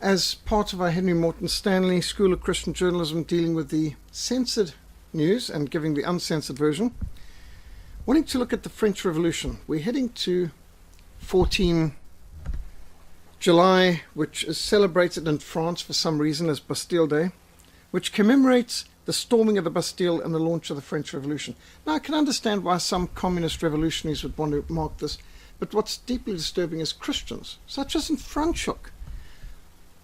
as part of our Henry Morton Stanley School of Christian Journalism, dealing with the censored news and giving the uncensored version. Wanting to look at the French Revolution. We're heading to 14 July, which is celebrated in France for some reason as Bastille Day, which commemorates the storming of the Bastille and the launch of the French Revolution. Now, I can understand why some communist revolutionaries would want to mark this, but what's deeply disturbing is Christians, such as in Franschhoek,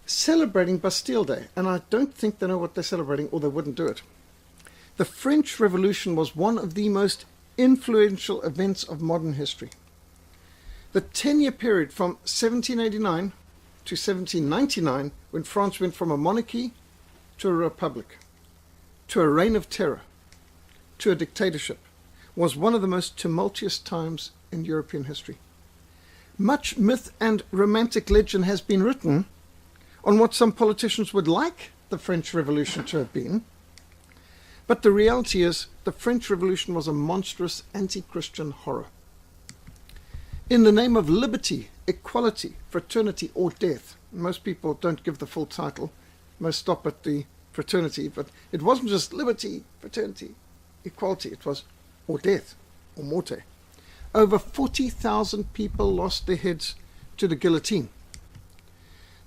celebrating Bastille Day, and I don't think they know what they're celebrating, or they wouldn't do it. The French Revolution was one of the most influential events of modern history. The 10-year period from 1789 to 1799, when France went from a monarchy to a republic, to a reign of terror, to a dictatorship, was one of the most tumultuous times in European history. Much myth and romantic legend has been written on what some politicians would like the French Revolution to have been, but the reality is the French Revolution was a monstrous anti-Christian horror. In the name of liberty, equality, fraternity, or death, most people don't give the full title, most stop at the fraternity, but it wasn't just liberty, fraternity, equality, it was or death, or morte. Over 40,000 people lost their heads to the guillotine.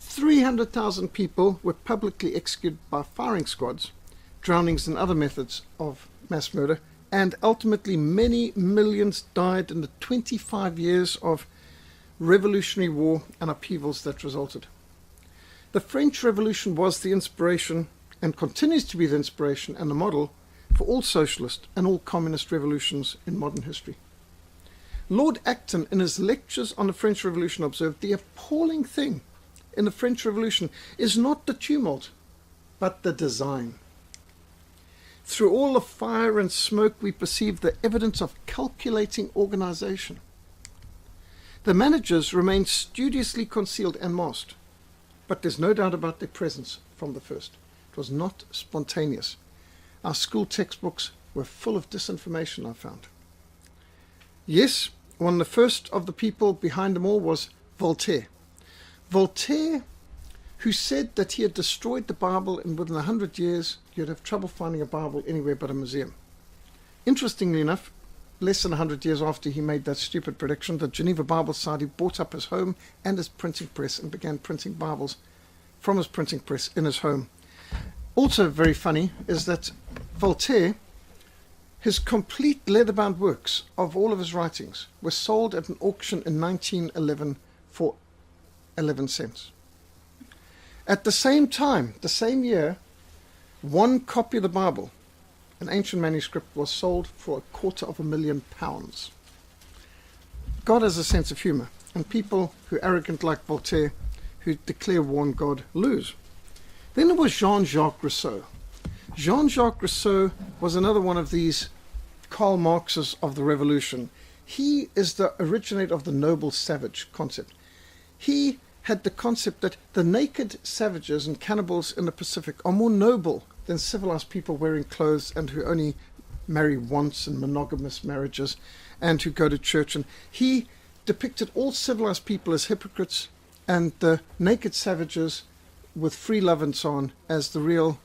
300,000 people were publicly executed by firing squads, drownings and other methods of mass murder, and ultimately many millions died in the 25 years of revolutionary war and upheavals that resulted. The French Revolution was the inspiration, and continues to be the inspiration and the model for all socialist and all communist revolutions in modern history. Lord Acton, in his lectures on the French Revolution, observed the appalling thing in the French Revolution is not the tumult, but the design. Through all the fire and smoke, we perceive the evidence of calculating organization. The managers remained studiously concealed and masked, but there's no doubt about their presence from the first. It was not spontaneous. Our school textbooks were full of disinformation, I found. Yes, one of the first of the people behind them all was Voltaire. Voltaire, who said that he had destroyed the Bible and within 100 years you'd have trouble finding a Bible anywhere but a museum. Interestingly enough, less than 100 years after he made that stupid prediction, the Geneva Bible Society bought up his home and his printing press and began printing Bibles from his printing press in his home. Also very funny is that Voltaire, his complete leather-bound works of all of his writings were sold at an auction in 1911 for 11 cents. At the same time, the same year, one copy of the Bible, an ancient manuscript, was sold for £250,000. God has a sense of humor, and people who are arrogant like Voltaire, who declare war on God, lose. Then there was Jean-Jacques Rousseau. Jean-Jacques Rousseau was another one of these Karl Marxes of the Revolution. He is the originator of the noble savage concept. He had the concept that the naked savages and cannibals in the Pacific are more noble than civilized people wearing clothes and who only marry once in monogamous marriages and who go to church. And he depicted all civilized people as hypocrites and the naked savages with free love and so on as the real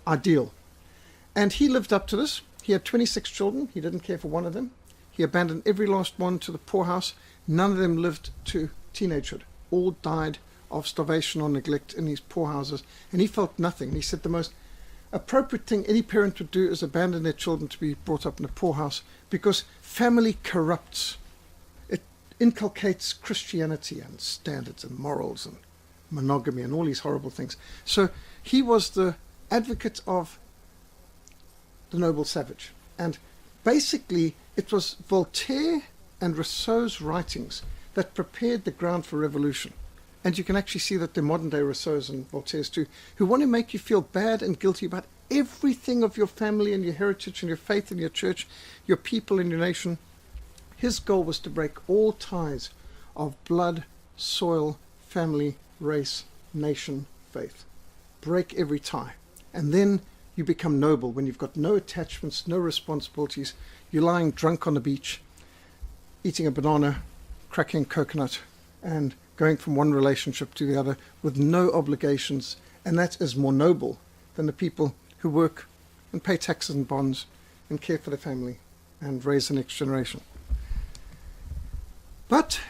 ideal. And he lived up to this. He had 26 children. He didn't care for one of them. He abandoned every last one to the poorhouse. None of them lived to teenagehood. All died of starvation or neglect in these poorhouses, and he felt nothing. He said the most appropriate thing any parent would do is abandon their children to be brought up in a poorhouse, because family corrupts. It inculcates Christianity and standards and morals and monogamy and all these horrible things. So he was the advocate of the noble savage, and basically it was Voltaire and Rousseau's writings that prepared the ground for revolution. And you can actually see that the modern day Rousseau's and Voltaire's too, who want to make you feel bad and guilty about everything of your family and your heritage and your faith and your church, your people and your nation. His goal was to break all ties of blood, soil, family, race, nation, faith. Break every tie. And then you become noble when you've got no attachments, no responsibilities. You're lying drunk on the beach, eating a banana, cracking coconut, and going from one relationship to the other with no obligations, and that is more noble than the people who work and pay taxes and bonds and care for their family and raise the next generation. But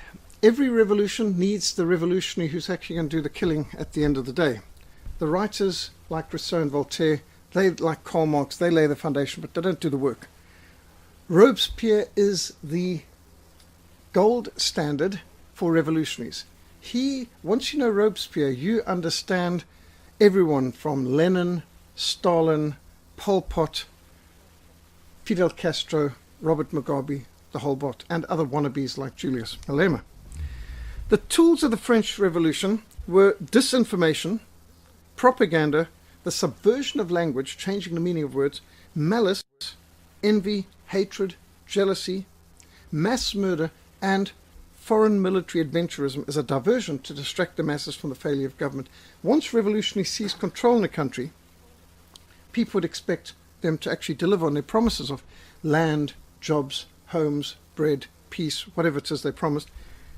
every revolution needs the revolutionary who's actually going to do the killing at the end of the day. The writers like Rousseau and Voltaire, they like Karl Marx, they lay the foundation, but they don't do the work. Robespierre is the gold standard for revolutionaries. Once you know Robespierre, you understand everyone from Lenin, Stalin, Pol Pot, Fidel Castro, Robert Mugabe, the whole lot, and other wannabes like Julius Malema. The tools of the French Revolution were disinformation, propaganda, the subversion of language, changing the meaning of words, malice, envy, hatred, jealousy, mass murder, and foreign military adventurism as a diversion to distract the masses from the failure of government. Once revolutionaries seized control in a country, people would expect them to actually deliver on their promises of land, jobs, homes, bread, peace, whatever it is they promised.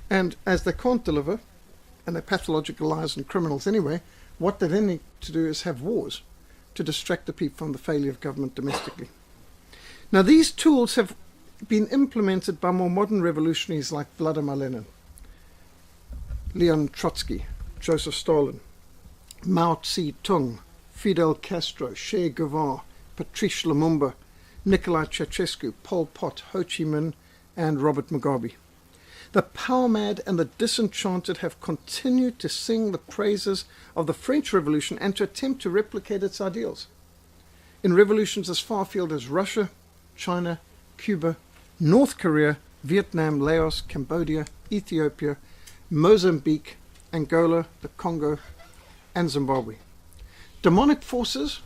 And as they can't deliver, and they're pathological liars and criminals anyway, what they then need to do is have wars to distract the people from the failure of government domestically. Now these tools have been implemented by more modern revolutionaries like Vladimir Lenin, Leon Trotsky, Joseph Stalin, Mao Zedong, Fidel Castro, Che Guevara, Patrice Lumumba, Nicolae Ceausescu, Pol Pot, Ho Chi Minh, and Robert Mugabe. The power-mad and the disenchanted have continued to sing the praises of the French Revolution and to attempt to replicate its ideals. In revolutions as far afield as Russia, China, Cuba, North Korea, Vietnam, Laos, Cambodia, Ethiopia, Mozambique, Angola, the Congo, and Zimbabwe. Demonic forces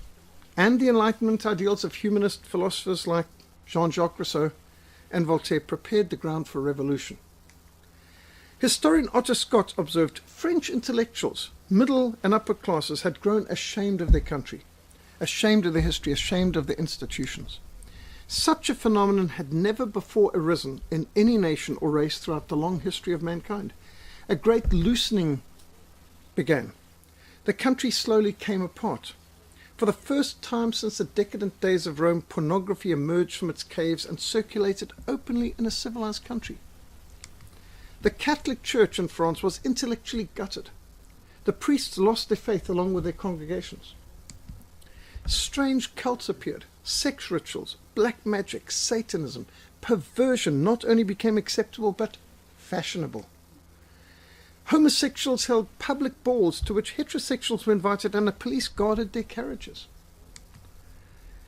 and the Enlightenment ideals of humanist philosophers like Jean-Jacques Rousseau and Voltaire prepared the ground for revolution. Historian Otto Scott observed French intellectuals, middle and upper classes, had grown ashamed of their country, ashamed of their history, ashamed of their institutions. Such a phenomenon had never before arisen in any nation or race throughout the long history of mankind. A great loosening began. The country slowly came apart. For the first time since the decadent days of Rome, pornography emerged from its caves and circulated openly in a civilized country. The Catholic Church in France was intellectually gutted. The priests lost their faith along with their congregations. Strange cults appeared. Sex rituals, black magic, Satanism, perversion not only became acceptable but fashionable. Homosexuals held public balls to which heterosexuals were invited and the police guarded their carriages.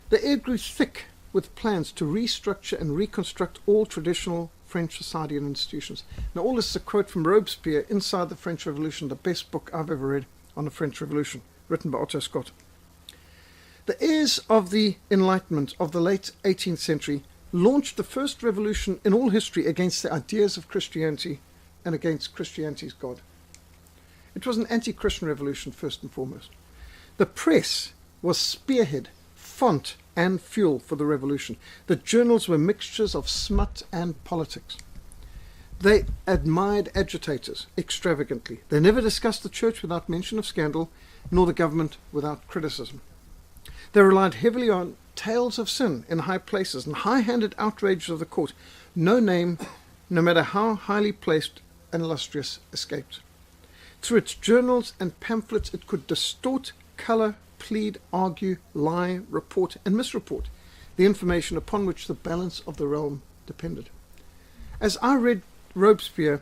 The air grew thick with plans to restructure and reconstruct all traditional French society and institutions. Now all this is a quote from Robespierre, Inside the French Revolution, the best book I've ever read on the French Revolution, written by Otto Scott. The heirs of the Enlightenment of the late 18th century launched the first revolution in all history against the ideas of Christianity and against Christianity's God. It was an anti-Christian revolution first and foremost. The press was spearhead, font, and fuel for the revolution. The journals were mixtures of smut and politics. They admired agitators extravagantly. They never discussed the church without mention of scandal, nor the government without criticism. They relied heavily on tales of sin in high places and high-handed outrages of the court. No name, no matter how highly placed and illustrious, escaped. Through its journals and pamphlets, it could distort, colour, plead, argue, lie, report, and misreport the information upon which the balance of the realm depended. As I read Robespierre,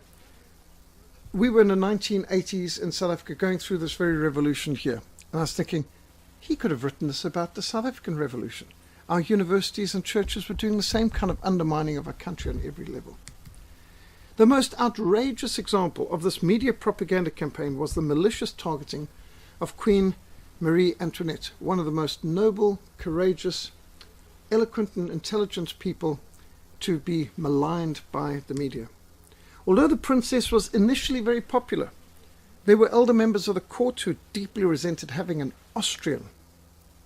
we were in the 1980s in South Africa going through this very revolution here. And I was thinking, he could have written this about the South African Revolution. Our universities and churches were doing the same kind of undermining of our country on every level. The most outrageous example of this media propaganda campaign was the malicious targeting of Queen Marie Antoinette, one of the most noble, courageous, eloquent and intelligent people to be maligned by the media. Although the princess was initially very popular, there were elder members of the court who deeply resented having an Austrian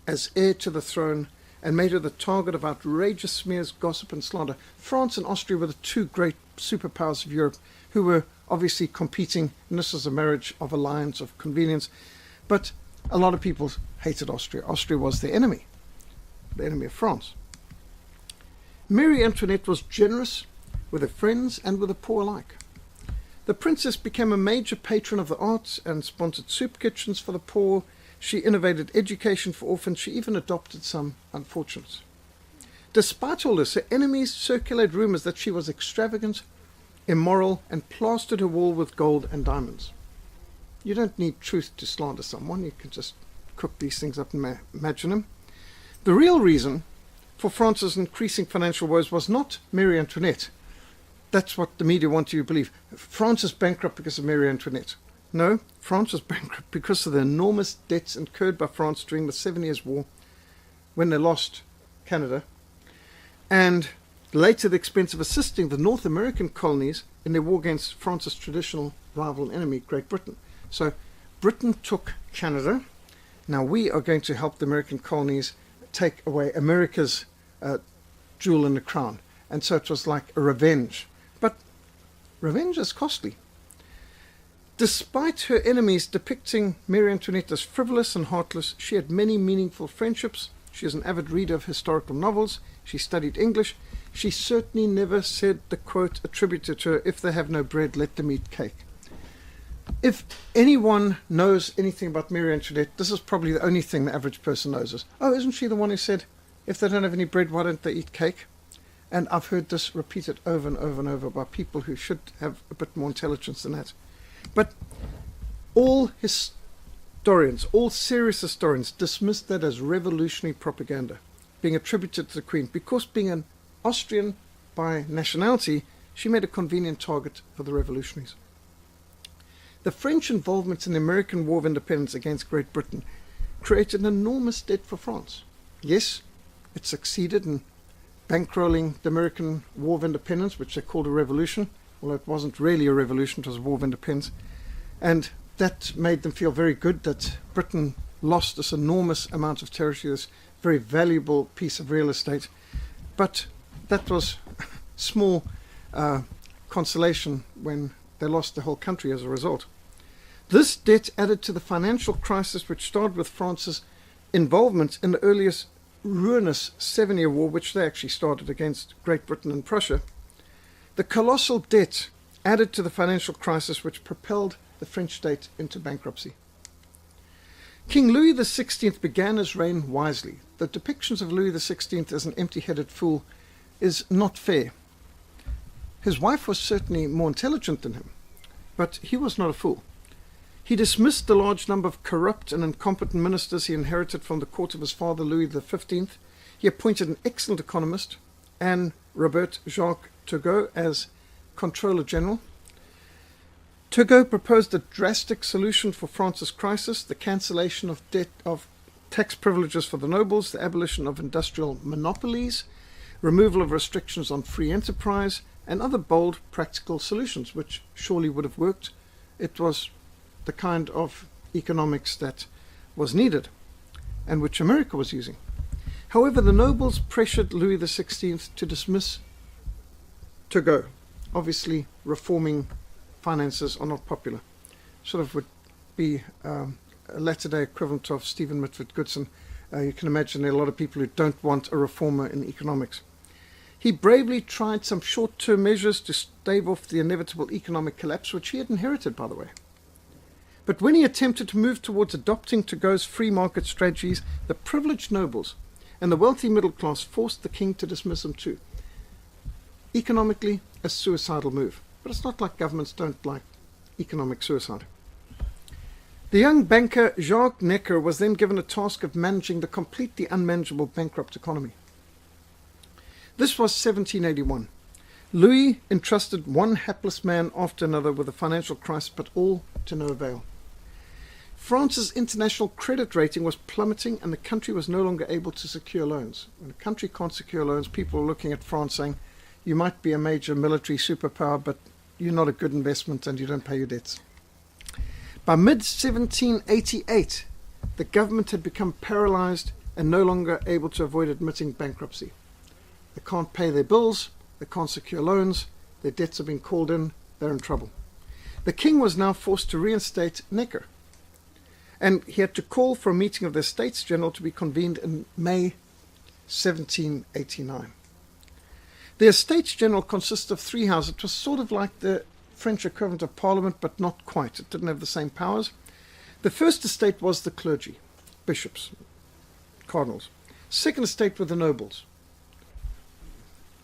as heir to the throne and made her the target of outrageous smears, gossip and slander. France and Austria were the two great superpowers of Europe who were obviously competing, and this was a marriage of alliance, of convenience, but a lot of people hated Austria. Austria was the enemy of France. Marie Antoinette was generous with her friends and with the poor alike. The princess became a major patron of the arts and sponsored soup kitchens for the poor. She innovated education for orphans. She even adopted some unfortunates. Despite all this, her enemies circulated rumors that she was extravagant, immoral, and plastered her wall with gold and diamonds. You don't need truth to slander someone. You can just cook these things up and imagine them. The real reason for France's increasing financial woes was not Marie Antoinette. That's what the media want you to believe. France is bankrupt because of Marie Antoinette. No, France was bankrupt because of the enormous debts incurred by France during the 7 Years' War, when they lost Canada, and later the expense of assisting the North American colonies in their war against France's traditional rival and enemy, Great Britain. So Britain took Canada. Now we are going to help the American colonies take away America's jewel in the crown. And so it was like a revenge. But revenge is costly. Despite her enemies depicting Marie Antoinette as frivolous and heartless, she had many meaningful friendships. She is an avid reader of historical novels. She studied English. She certainly never said the quote attributed to her, "If they have no bread, let them eat cake." If anyone knows anything about Marie Antoinette, this is probably the only thing the average person knows is, oh, isn't she the one who said, if they don't have any bread, why don't they eat cake? And I've heard this repeated over and over and over by people who should have a bit more intelligence than that. But all historians, all serious historians, dismissed that as revolutionary propaganda, being attributed to the Queen, because being an Austrian by nationality, she made a convenient target for the revolutionaries. The French involvement in the American War of Independence against Great Britain created an enormous debt for France. Yes, it succeeded in bankrolling the American War of Independence, which they called a revolution, although it wasn't really a revolution, it was a war of independence. And that made them feel very good that Britain lost this enormous amount of territory, this very valuable piece of real estate. But that was small consolation when they lost the whole country as a result. This debt added to the financial crisis which started with France's involvement in the earliest ruinous 7-Year War, which they actually started against Great Britain and Prussia. The colossal debt added to the financial crisis which propelled the French state into bankruptcy. King Louis XVI began his reign wisely. The depictions of Louis XVI as an empty-headed fool is not fair. His wife was certainly more intelligent than him, but he was not a fool. He dismissed the large number of corrupt and incompetent ministers he inherited from the court of his father Louis XV. He appointed an excellent economist, Anne Robert Jacques Turgot, as Comptroller General. Turgot proposed a drastic solution for France's crisis: the cancellation of debt of tax privileges for the nobles, the abolition of industrial monopolies, removal of restrictions on free enterprise, and other bold practical solutions, which surely would have worked. It was the kind of economics that was needed and which America was using. However, the nobles pressured Louis XVI to dismiss Turgot. Obviously, reforming finances are not popular. Sort of would be a latter-day equivalent of Stephen Mitford Goodson. You can imagine there are a lot of people who don't want a reformer in economics. He bravely tried some short-term measures to stave off the inevitable economic collapse, which he had inherited, by the way. But when he attempted to move towards adopting Turgot's free market strategies, the privileged nobles and the wealthy middle class forced the king to dismiss him too. Economically, a suicidal move. But it's not like governments don't like economic suicide. The young banker Jacques Necker was then given a task of managing the completely unmanageable bankrupt economy. This was 1781. Louis entrusted one hapless man after another with a financial crisis, but all to no avail. France's international credit rating was plummeting, and the country was no longer able to secure loans. When a country can't secure loans, people are looking at France saying, you might be a major military superpower, but you're not a good investment and you don't pay your debts. By mid-1788, the government had become paralyzed and no longer able to avoid admitting bankruptcy. They can't pay their bills, they can't secure loans, their debts have been called in, they're in trouble. The king was now forced to reinstate Necker, and he had to call for a meeting of the Estates General to be convened in May 1789. The Estates General consisted of three houses. It was sort of like the French equivalent of Parliament, but not quite. It didn't have the same powers. The first estate was the clergy, bishops, cardinals. Second estate were the nobles,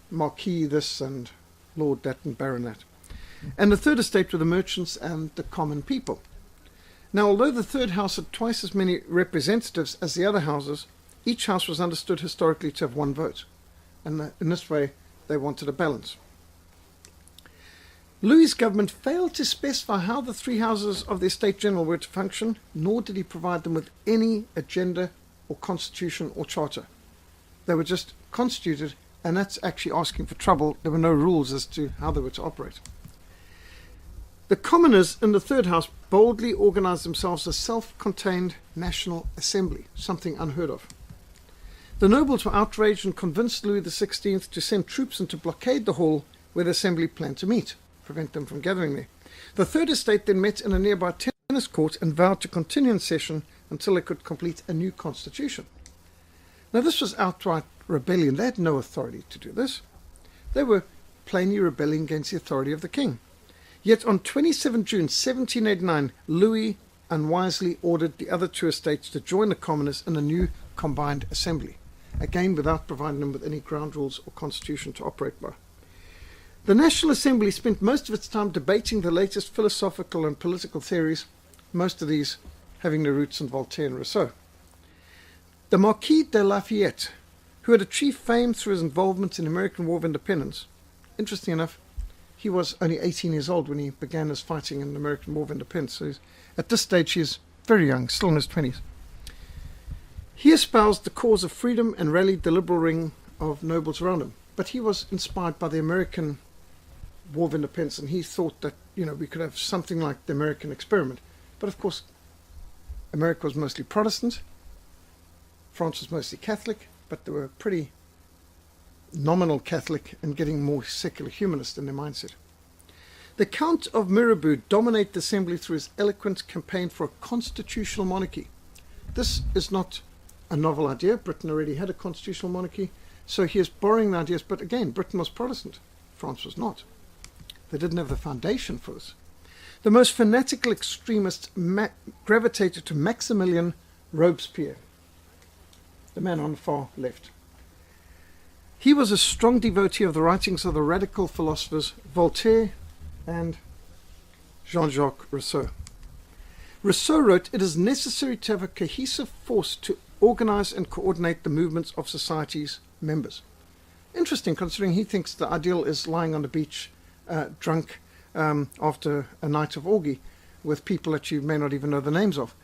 Marquis this and Lord that and Baron that. And the third estate were the merchants and the common people. Now, although the third house had twice as many representatives as the other houses, each house was understood historically to have one vote. And in this way, they wanted a balance. Louis's government failed to specify how the three houses of the Estate General were to function, nor did he provide them with any agenda or constitution or charter. They were just constituted, and that's actually asking for trouble. There were no rules as to how they were to operate. The commoners in the third house boldly organized themselves as a self-contained National Assembly, something unheard of. The nobles were outraged and convinced Louis XVI to send troops in to blockade the hall where the assembly planned to meet, prevent them from gathering there. The third estate then met in a nearby tennis court and vowed to continue in session until they could complete a new constitution. Now, this was outright rebellion. They had no authority to do this. They were plainly rebelling against the authority of the king. Yet on 27 June 1789, Louis unwisely ordered the other two estates to join the commoners in a new combined assembly, again without providing them with any ground rules or constitution to operate by. The National Assembly spent most of its time debating the latest philosophical and political theories, most of these having their roots in Voltaire and Rousseau. The Marquis de Lafayette, who had achieved fame through his involvement in the American War of Independence, interesting enough, he was only 18 years old when he began his fighting in the American War of Independence. So at this stage, he is very young, still in his 20s. He espoused the cause of freedom and rallied the liberal ring of nobles around him. But he was inspired by the American War of Independence, and he thought that, we could have something like the American experiment. But of course, America was mostly Protestant, France was mostly Catholic, but they were pretty nominal Catholic and getting more secular humanist in their mindset. The Count of Mirabeau dominated the assembly through his eloquent campaign for a constitutional monarchy. This is not a novel idea. Britain already had a constitutional monarchy, so he is borrowing the ideas. But again, Britain was Protestant, France was not. They didn't have the foundation for this. The most fanatical extremists gravitated to Maximilien Robespierre, the man on the far left. He was a strong devotee of the writings of the radical philosophers Voltaire and Jean-Jacques Rousseau. Rousseau wrote, "It is necessary to have a cohesive force to organize and coordinate the movements of society's members." Interesting, considering he thinks the ideal is lying on the beach, drunk, after a night of orgy with people that you may not even know the names of.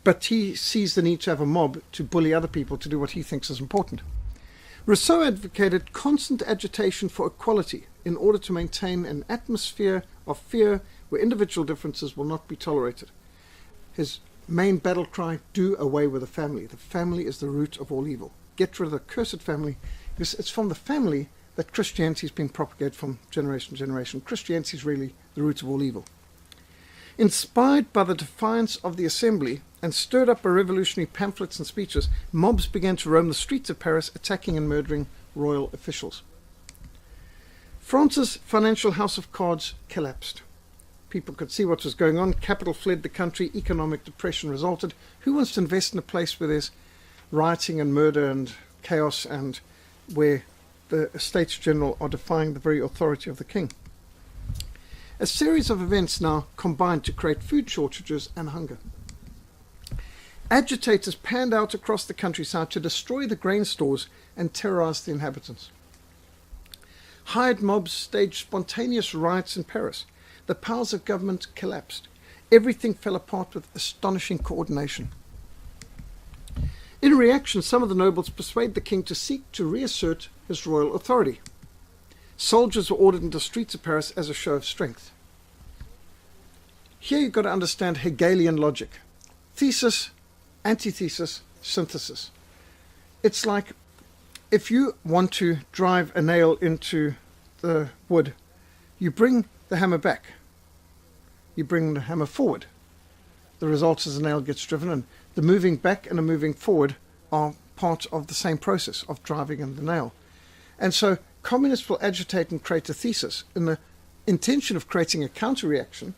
But he sees the need to have a mob to bully other people to do what he thinks is important. Rousseau advocated constant agitation for equality in order to maintain an atmosphere of fear where individual differences will not be tolerated. His main battle cry, do away with the family. The family is the root of all evil. Get rid of the cursed family, because it's from the family that Christianity has been propagated from generation to generation. Christianity is really the root of all evil. Inspired by the defiance of the assembly and stirred up by revolutionary pamphlets and speeches, mobs began to roam the streets of Paris, attacking and murdering royal officials. France's financial house of cards collapsed. People could see what was going on. Capital fled the country. Economic depression resulted. Who wants to invest in a place where there's rioting and murder and chaos, and where the Estates General are defying the very authority of the king? A series of events now combined to create food shortages and hunger. Agitators panned out across the countryside to destroy the grain stores and terrorize the inhabitants. Hired mobs staged spontaneous riots in Paris. The powers of government collapsed. Everything fell apart with astonishing coordination. In reaction, some of the nobles persuaded the king to seek to reassert his royal authority. Soldiers were ordered into the streets of Paris as a show of strength. Here you've got to understand Hegelian logic. Thesis, antithesis, synthesis. It's like if you want to drive a nail into the wood, you bring the hammer back. you bring the hammer forward. The result is a nail gets driven, and the moving back and the moving forward are part of the same process of driving in the nail. And so communists will agitate and create a thesis in the intention of creating a counter-reaction,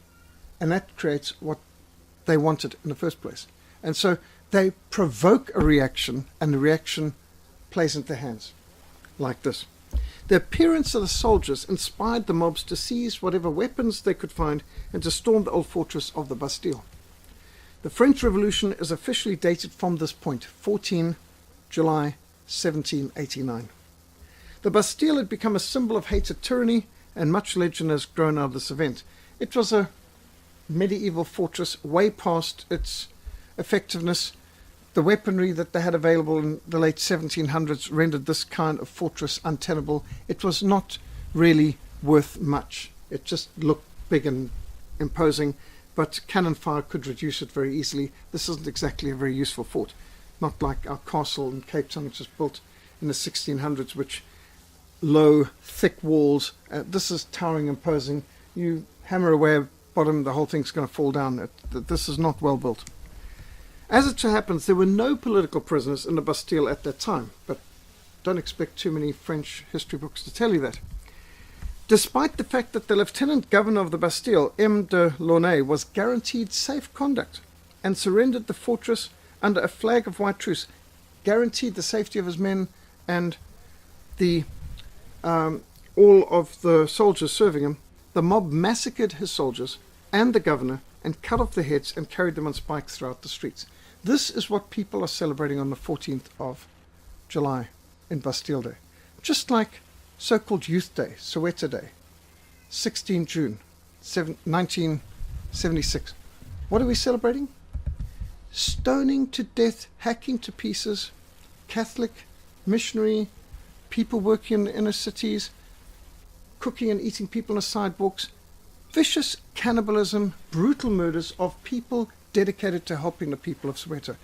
and that creates what they wanted in the first place. And so they provoke a reaction, and the reaction plays into their hands, like this. The appearance of the soldiers inspired the mobs to seize whatever weapons they could find and to storm the old fortress of the Bastille. The French Revolution is officially dated from this point, 14 July 1789. The Bastille had become a symbol of hated tyranny, and much legend has grown out of this event. It was a medieval fortress way past its effectiveness. The weaponry that they had available in the late 1700s rendered this kind of fortress untenable. It was not really worth much. It just looked big and imposing, but cannon fire could reduce it very easily. This isn't exactly a very useful fort, not like our castle in Cape Town, which was built in the 1600s, which low, thick walls. This is towering, imposing. You hammer away at bottom, the whole thing's going to fall down. This is not well built. As it so happens, there were no political prisoners in the Bastille at that time, but don't expect too many French history books to tell you that. Despite the fact that the Lieutenant Governor of the Bastille, M. de Launay, was guaranteed safe conduct and surrendered the fortress under a flag of white truce, guaranteed the safety of his men and the all of the soldiers serving him, the mob massacred his soldiers and the governor and cut off their heads and carried them on spikes throughout the streets. This is what people are celebrating on the 14th of July in Bastille Day. Just like so-called Youth Day, Soweto Day, 16 June 1976. What are we celebrating? Stoning to death, hacking to pieces, Catholic, missionary, people working in the inner cities, cooking and eating people on the sidewalks, vicious cannibalism, brutal murders of people dedicated to helping the people of Soweto.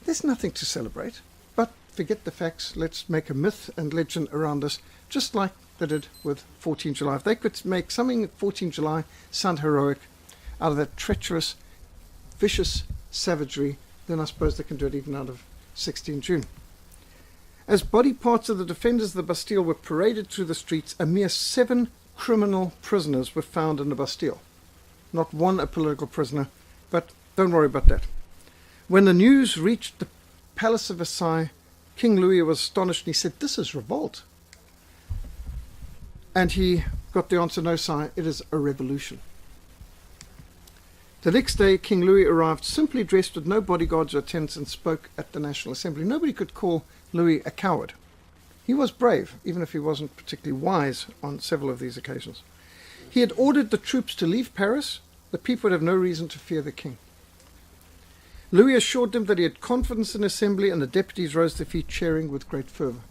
There's nothing to celebrate, but forget the facts. Let's make a myth and legend around this, just like they did with 14 July. If they could make something at 14 July sound heroic out of that treacherous, vicious savagery, then I suppose they can do it even out of 16 June. As body parts of the defenders of the Bastille were paraded through the streets, a mere 7 criminal prisoners were found in the Bastille. Not one a political prisoner, but don't worry about that. When the news reached the Palace of Versailles, King Louis was astonished and he said, "This is revolt." And he got the answer, "No, sire, it is a revolution." The next day, King Louis arrived simply dressed with no bodyguards or attendants and spoke at the National Assembly. Nobody could call Louis a coward. He was brave, even if he wasn't particularly wise on several of these occasions. He had ordered the troops to leave Paris. The people would have no reason to fear the king. Louis assured them that he had confidence in the assembly, and the deputies rose to their feet, cheering with great fervour.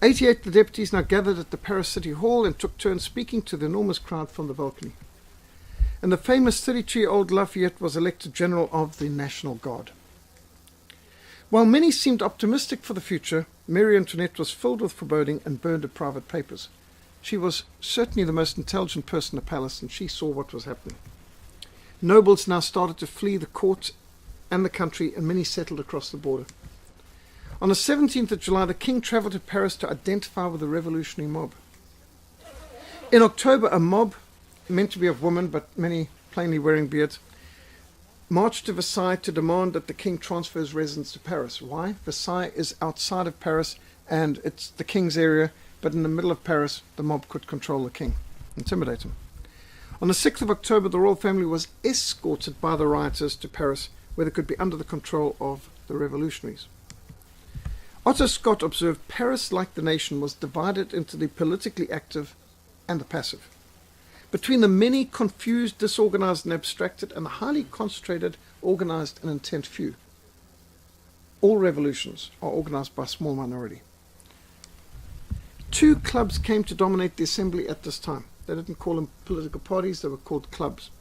88 of the deputies now gathered at the Paris City Hall and took turns speaking to the enormous crowd from the balcony. And the famous 33-year-old Lafayette was elected General of the National Guard. While many seemed optimistic for the future, Marie Antoinette was filled with foreboding and burned her private papers. She was certainly the most intelligent person in the palace, and she saw what was happening. Nobles now started to flee the court and the country, and many settled across the border. On the 17th of July, the king travelled to Paris to identify with the revolutionary mob. In October, a mob, meant to be of women, but many plainly wearing beards, marched to Versailles to demand that the king transfer his residence to Paris. Why? Versailles is outside of Paris, and it's the king's area, but in the middle of Paris, the mob could control the king, intimidate him. On the 6th of October, the royal family was escorted by the rioters to Paris, where they could be under the control of the revolutionaries. Otto Scott observed Paris, like the nation, was divided into the politically active and the passive. Between the many confused, disorganized and abstracted, and the highly concentrated, organized and intent few. All revolutions are organized by a small minority. 2 clubs came to dominate the assembly at this time. They didn't call them political parties, they were called clubs.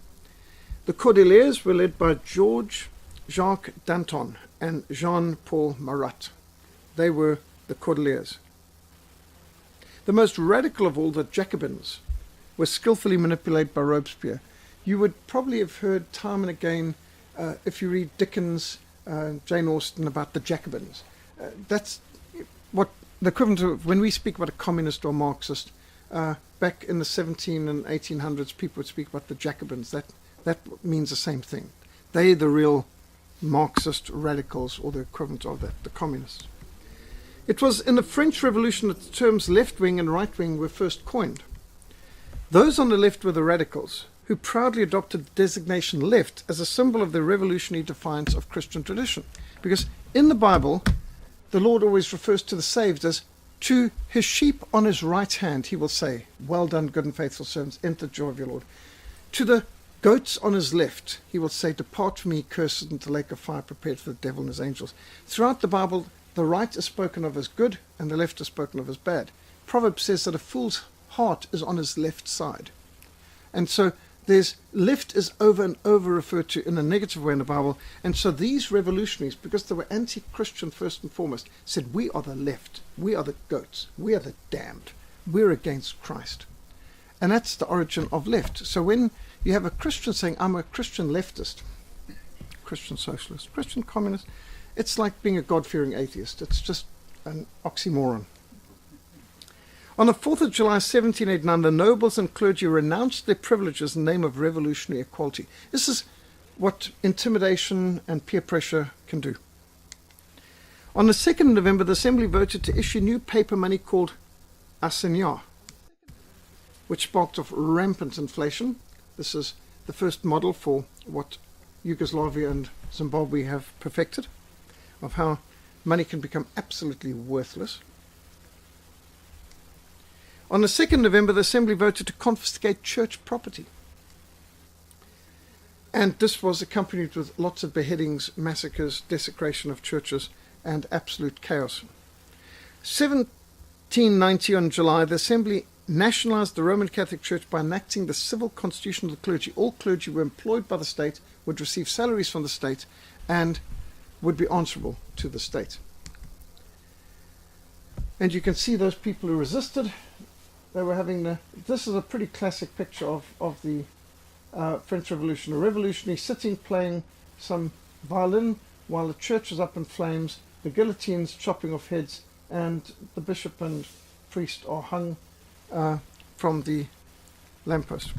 The Cordeliers were led by Georges-Jacques Danton and Jean-Paul Marat. They were the Cordeliers. The most radical of all, the Jacobins, were skillfully manipulated by Robespierre, You would probably have heard time and again, if you read Dickens, Jane Austen, about the Jacobins. That's what the equivalent of when we speak about a communist or Marxist. Back in the 17 and 1800s, people would speak about the Jacobins. That means the same thing. They're the real Marxist radicals, or the equivalent of that, the communists. It was in the French Revolution that the terms left-wing and right-wing were first coined. Those on the left were the radicals, who proudly adopted the designation left as a symbol of the revolutionary defiance of Christian tradition. Because in the Bible, the Lord always refers to the saved as, to his sheep on his right hand, he will say, well done, good and faithful servants, enter the joy of your Lord. To the goats on his left, he will say, depart from me, cursed, into the lake of fire prepared for the devil and his angels. Throughout the Bible, the right is spoken of as good and the left is spoken of as bad. Proverbs says that a fool's heart is on his left side. And so there's left is over and over referred to in a negative way in the Bible. And so these revolutionaries, because they were anti-Christian first and foremost, said, we are the left, we are the goats, we are the damned, we're against Christ. And that's the origin of left. So when you have a Christian saying, I'm a Christian leftist, Christian socialist, Christian communist, it's like being a God-fearing atheist. It's just an oxymoron. On the 4th of July 1789, the nobles and clergy renounced their privileges in the name of revolutionary equality. This is what intimidation and peer pressure can do. On the 2nd of November, the Assembly voted to issue new paper money called assignat, which sparked off rampant inflation. This is the first model for what Yugoslavia and Zimbabwe have perfected, of how money can become absolutely worthless. On the 2nd of November, the Assembly voted to confiscate church property. And this was accompanied with lots of beheadings, massacres, desecration of churches, and absolute chaos. 1790 on July, the Assembly nationalized the Roman Catholic Church by enacting the civil constitution of the clergy. All clergy were employed by the state, would receive salaries from the state, and would be answerable to the state. And you can see those people who resisted. They were having this is a pretty classic picture of the French Revolution. A revolutionary sitting playing some violin while the church is up in flames, the guillotines chopping off heads, and the bishop and priest are hung from the lamppost.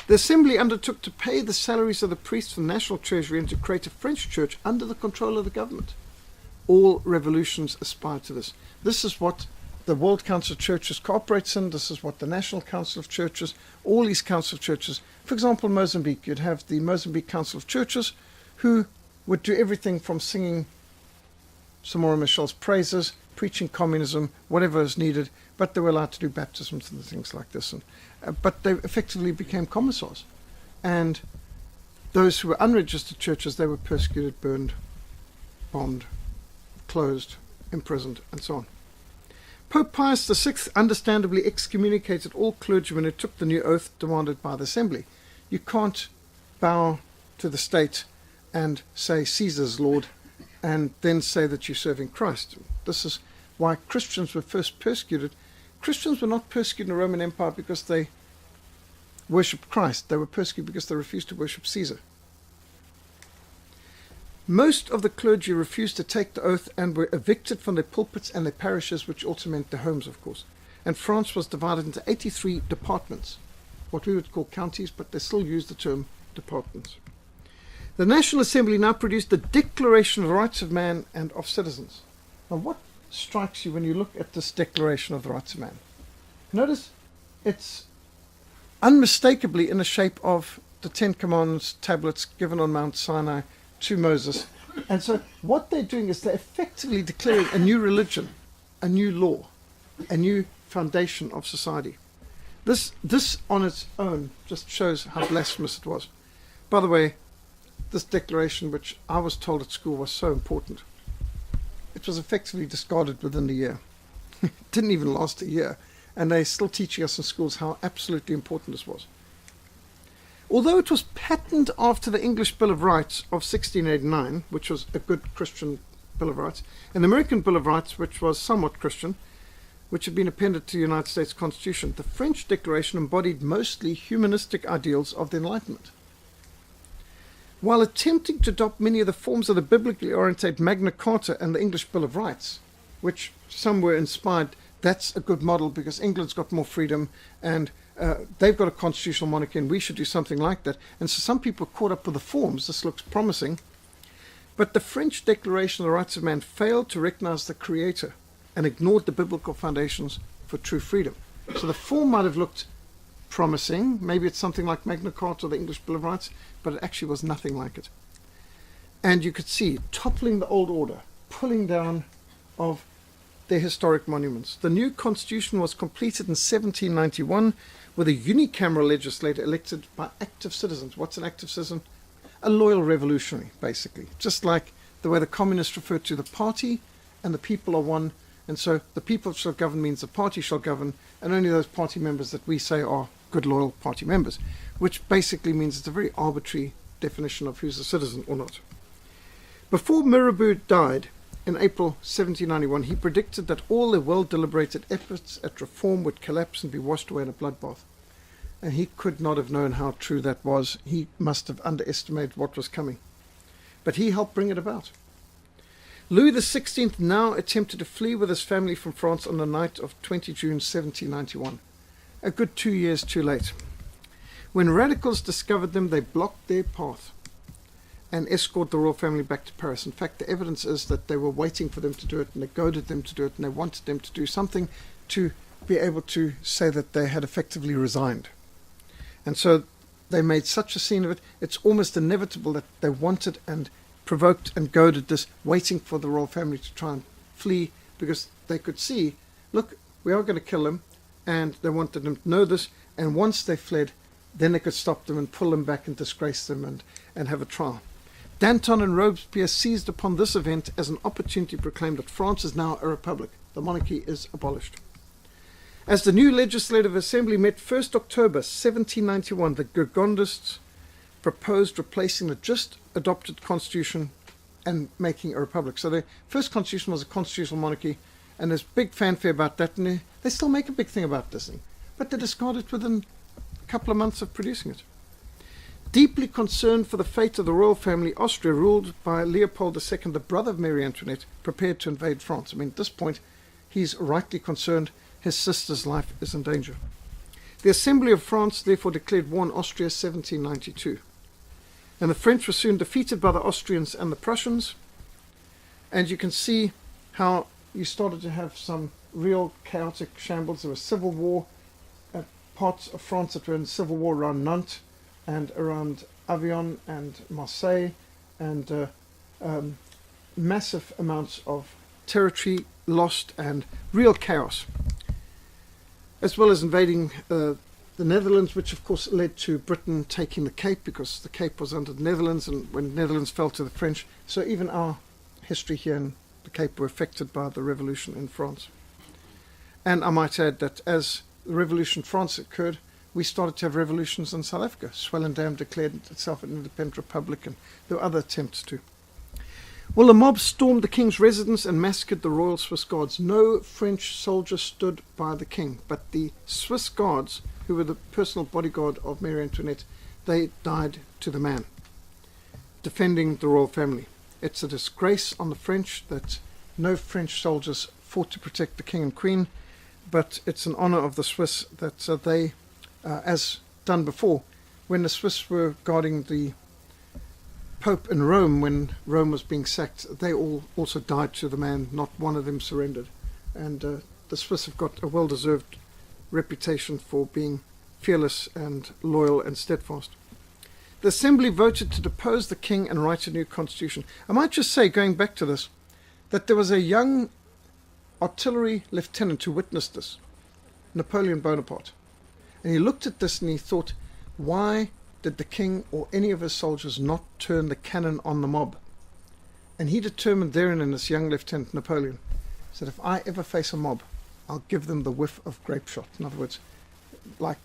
The Assembly undertook to pay the salaries of the priests from the national treasury and to create a French church under the control of the government. All revolutions aspire to this. This is what the World Council of Churches cooperates in. This is what the National Council of Churches, all these council of churches. For example, Mozambique, you'd have the Mozambique Council of Churches who would do everything from singing Samora Michel's praises, preaching communism, whatever is needed, but they were allowed to do baptisms and things like this. But they effectively became commissars. And those who were unregistered churches, they were persecuted, burned, bombed, closed, imprisoned, and so on. Pope Pius VI understandably excommunicated all clergymen who took the new oath demanded by the Assembly. You can't bow to the state and say Caesar's Lord and then say that you're serving Christ. This is why Christians were first persecuted. Christians were not persecuted in the Roman Empire because they worshipped Christ. They were persecuted because they refused to worship Caesar. Most of the clergy refused to take the oath and were evicted from their pulpits and their parishes, which also meant their homes, of course. And France was divided into 83 departments, what we would call counties, but they still use the term departments. The National Assembly now produced the Declaration of the Rights of Man and of Citizens. Now, what strikes you when you look at this Declaration of the Rights of Man? Notice it's unmistakably in the shape of the Ten Commandments tablets given on Mount Sinai to Moses. And so what they're doing is they're effectively declaring a new religion, a new law, a new foundation of society. This on its own just shows how blasphemous it was. By the way, this declaration, which I was told at school was so important, it was effectively discarded within the year. It didn't even last a year. And they're still teaching us in schools how absolutely important this was. Although it was patterned after the English Bill of Rights of 1689, which was a good Christian Bill of Rights, and the American Bill of Rights, which was somewhat Christian, which had been appended to the United States Constitution, the French Declaration embodied mostly humanistic ideals of the Enlightenment. While attempting to adopt many of the forms of the biblically oriented Magna Carta and the English Bill of Rights, which some were inspired, that's a good model because England's got more freedom and they've got a constitutional monarchy and we should do something like that. And so some people are caught up with the forms. This looks promising. But the French Declaration of the Rights of Man failed to recognize the Creator and ignored the biblical foundations for true freedom. So the form might have looked promising. Maybe it's something like Magna Carta or the English Bill of Rights, but it actually was nothing like it. And you could see toppling the old order, pulling down of their historic monuments. The new constitution was completed in 1791 with a unicameral legislature elected by active citizens. What's an active citizen? A loyal revolutionary, basically. Just like the way the communists refer to the party and the people are one. And so the people shall govern means the party shall govern, and only those party members that we say are good, loyal party members, which basically means it's a very arbitrary definition of who's a citizen or not. Before Mirabeau died in April 1791, he predicted that all their well-deliberated efforts at reform would collapse and be washed away in a bloodbath. And he could not have known how true that was. He must have underestimated what was coming. But he helped bring it about. Louis XVI now attempted to flee with his family from France on the night of 20 June 1791. A good 2 years too late. When radicals discovered them, they blocked their path and escorted the royal family back to Paris. In fact, the evidence is that they were waiting for them to do it, and they goaded them to do it, and they wanted them to do something to be able to say that they had effectively resigned. And so they made such a scene of it, it's almost inevitable that they wanted and provoked and goaded this, waiting for the royal family to try and flee, because they could see, look, we are going to kill them, and they wanted them to know this, and once they fled, then they could stop them and pull them back and disgrace them and have a trial. Danton and Robespierre seized upon this event as an opportunity to proclaim that France is now a republic. The monarchy is abolished. As the new Legislative Assembly met 1st October 1791, the Girondists proposed replacing the just adopted constitution and making a republic. So the first constitution was a constitutional monarchy, and there's big fanfare about that, and they still make a big thing about this thing. But they discarded it within a couple of months of producing it. Deeply concerned for the fate of the royal family, Austria, ruled by Leopold II, the brother of Marie Antoinette, prepared to invade France. I mean, at this point, he's rightly concerned his sister's life is in danger. The Assembly of France therefore declared war on Austria 1792. And the French were soon defeated by the Austrians and the Prussians. And you can see how you started to have some real chaotic shambles. There was civil war, parts of France that were in civil war around Nantes and around Avignon and Marseille, and massive amounts of territory lost and real chaos, as well as invading the Netherlands, which of course led to Britain taking the Cape, because the Cape was under the Netherlands, and when the Netherlands fell to the French, so even our history here in the Cape were affected by the revolution in France. And I might add that as the revolution in France occurred, we started to have revolutions in South Africa. Swellendam declared itself an independent republic, and there were other attempts too. Well, the mob stormed the king's residence and massacred the royal Swiss guards. No French soldiers stood by the king, but the Swiss guards, who were the personal bodyguard of Marie Antoinette, they died to the man, defending the royal family. It's a disgrace on the French that no French soldiers fought to protect the king and queen, but it's an honor of the Swiss that they, as done before, when the Swiss were guarding the Pope in Rome, when Rome was being sacked, they all also died to the man. Not one of them surrendered. And the Swiss have got a well-deserved reputation for being fearless and loyal and steadfast. The Assembly voted to depose the king and write a new constitution. I might just say, going back to this, that there was a young artillery lieutenant who witnessed this, Napoleon Bonaparte. And he looked at this and he thought, why did the king or any of his soldiers not turn the cannon on the mob? And he determined therein, in this young Lieutenant Napoleon, said, if I ever face a mob, I'll give them the whiff of grape shot. In other words, like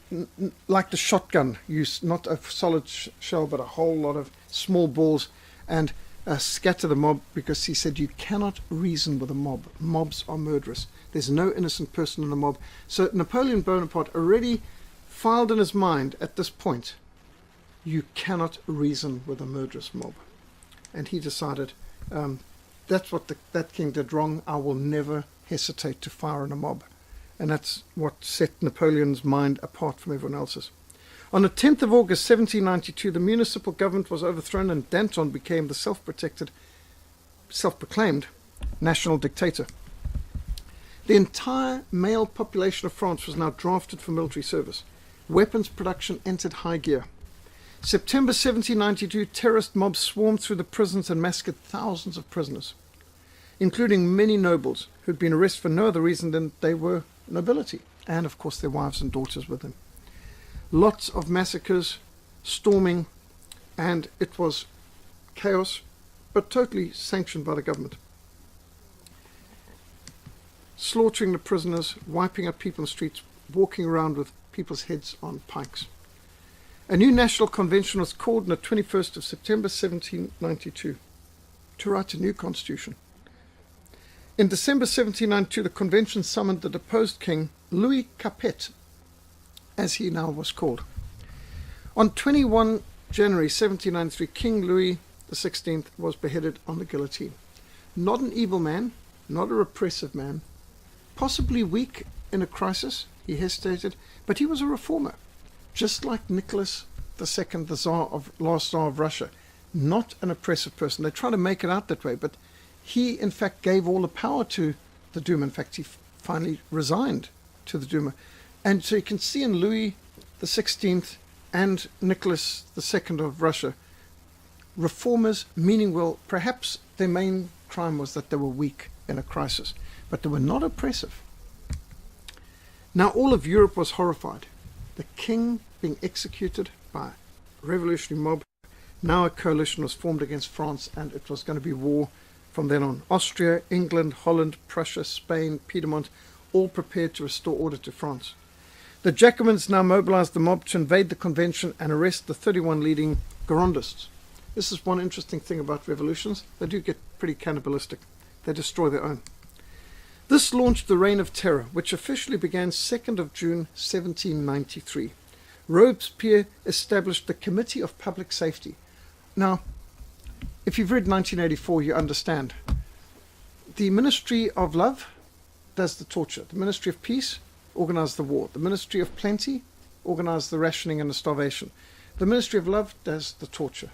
the shotgun use, not a solid shell, but a whole lot of small balls, and scatter the mob, because he said you cannot reason with a mob. Mobs are murderous. There's no innocent person in the mob. So Napoleon Bonaparte already filed in his mind at this point, you cannot reason with a murderous mob. And he decided, that's what that king did wrong. I will never hesitate to fire on a mob. And that's what set Napoleon's mind apart from everyone else's. On the 10th of August 1792, the municipal government was overthrown and Danton became the self-proclaimed national dictator. The entire male population of France was now drafted for military service. Weapons production entered high gear. September 1792, terrorist mobs swarmed through the prisons and massacred thousands of prisoners, including many nobles who had been arrested for no other reason than they were nobility, and of course their wives and daughters with them. Lots of massacres, storming, and it was chaos, but totally sanctioned by the government. Slaughtering the prisoners, wiping out people in the streets, walking around with people's heads on pikes. A new national convention was called on the 21st of September 1792 to write a new constitution. In December 1792, the convention summoned the deposed king, Louis Capet, as he now was called. On 21 January 1793, King Louis XVI was beheaded on the guillotine. Not an evil man, not a repressive man, possibly weak in a crisis, he hesitated, but he was a reformer, just like Nicholas II, the last Tsar of Russia, not an oppressive person. They try to make it out that way, but he in fact gave all the power to the Duma. In fact, he finally resigned to the Duma. And so you can see in Louis XVI and Nicholas II of Russia, reformers, meaning well, perhaps their main crime was that they were weak in a crisis, but they were not oppressive. Now all of Europe was horrified. The king being executed by a revolutionary mob. Now a coalition was formed against France, and it was going to be war from then on. Austria, England, Holland, Prussia, Spain, Piedmont, all prepared to restore order to France. The Jacobins now mobilized the mob to invade the convention and arrest the 31 leading Girondists. This is one interesting thing about revolutions. They do get pretty cannibalistic. They destroy their own. This launched the Reign of Terror, which officially began 2nd of June 1793. Robespierre established the Committee of Public Safety. Now, if you've read 1984, you understand. The Ministry of Love does the torture. The Ministry of Peace organized the war. The Ministry of Plenty organized the rationing and the starvation. The Ministry of Love does the torture.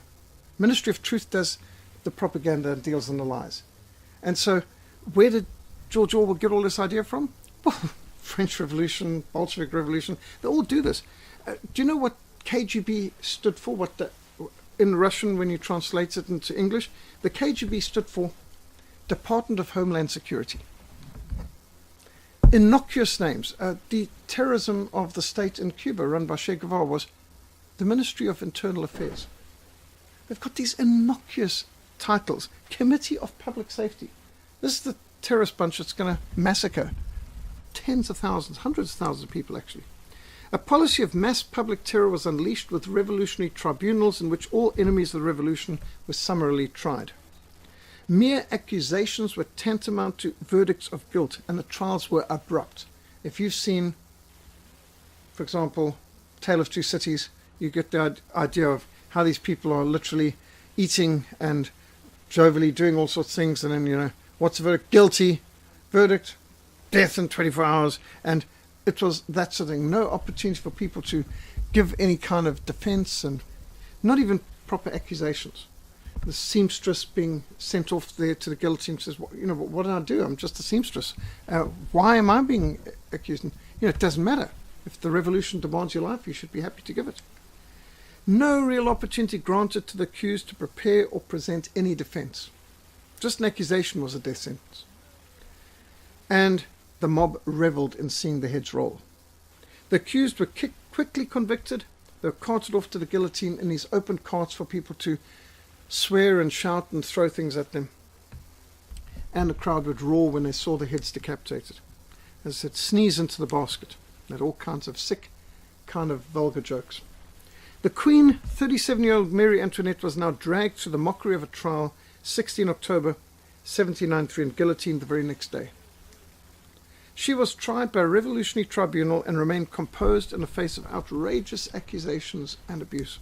Ministry of Truth does the propaganda and deals in the lies. And so, where did George Orwell get all this idea from? Well, French Revolution, Bolshevik Revolution, they all do this. Do you know what KGB stood for? In Russian, when you translate it into English, the KGB stood for Department of Homeland Security. Innocuous names. The terrorism of the state in Cuba, run by Che Guevara, was the Ministry of Internal Affairs. They've got these innocuous titles. Committee of Public Safety. This is the terrorist bunch that's going to massacre tens of thousands, hundreds of thousands of people actually. A policy of mass public terror was unleashed with revolutionary tribunals in which all enemies of the revolution were summarily tried. Mere accusations were tantamount to verdicts of guilt, and the trials were abrupt. If you've seen, for example, Tale of Two Cities, you get the idea of how these people are literally eating and jovially doing all sorts of things, and then, what's the verdict? Guilty. Verdict, death in 24 hours. And it was that sort of thing. No opportunity for people to give any kind of defense, and not even proper accusations. The seamstress being sent off there to the guillotine says, what did I do? I'm just a seamstress. Why am I being accused? And, it doesn't matter. If the revolution demands your life, you should be happy to give it. No real opportunity granted to the accused to prepare or present any defense. Just an accusation was a death sentence. And the mob revelled in seeing the heads roll. The accused were quickly convicted. They were carted off to the guillotine in these open carts for people to swear and shout and throw things at them. And the crowd would roar when they saw the heads decapitated. As I said, sneeze into the basket. They had all kinds of sick, kind of vulgar jokes. The Queen, 37-year-old Mary Antoinette, was now dragged through the mockery of a trial 16 October 1793 and guillotined the very next day. She was tried by a revolutionary tribunal and remained composed in the face of outrageous accusations and abuse.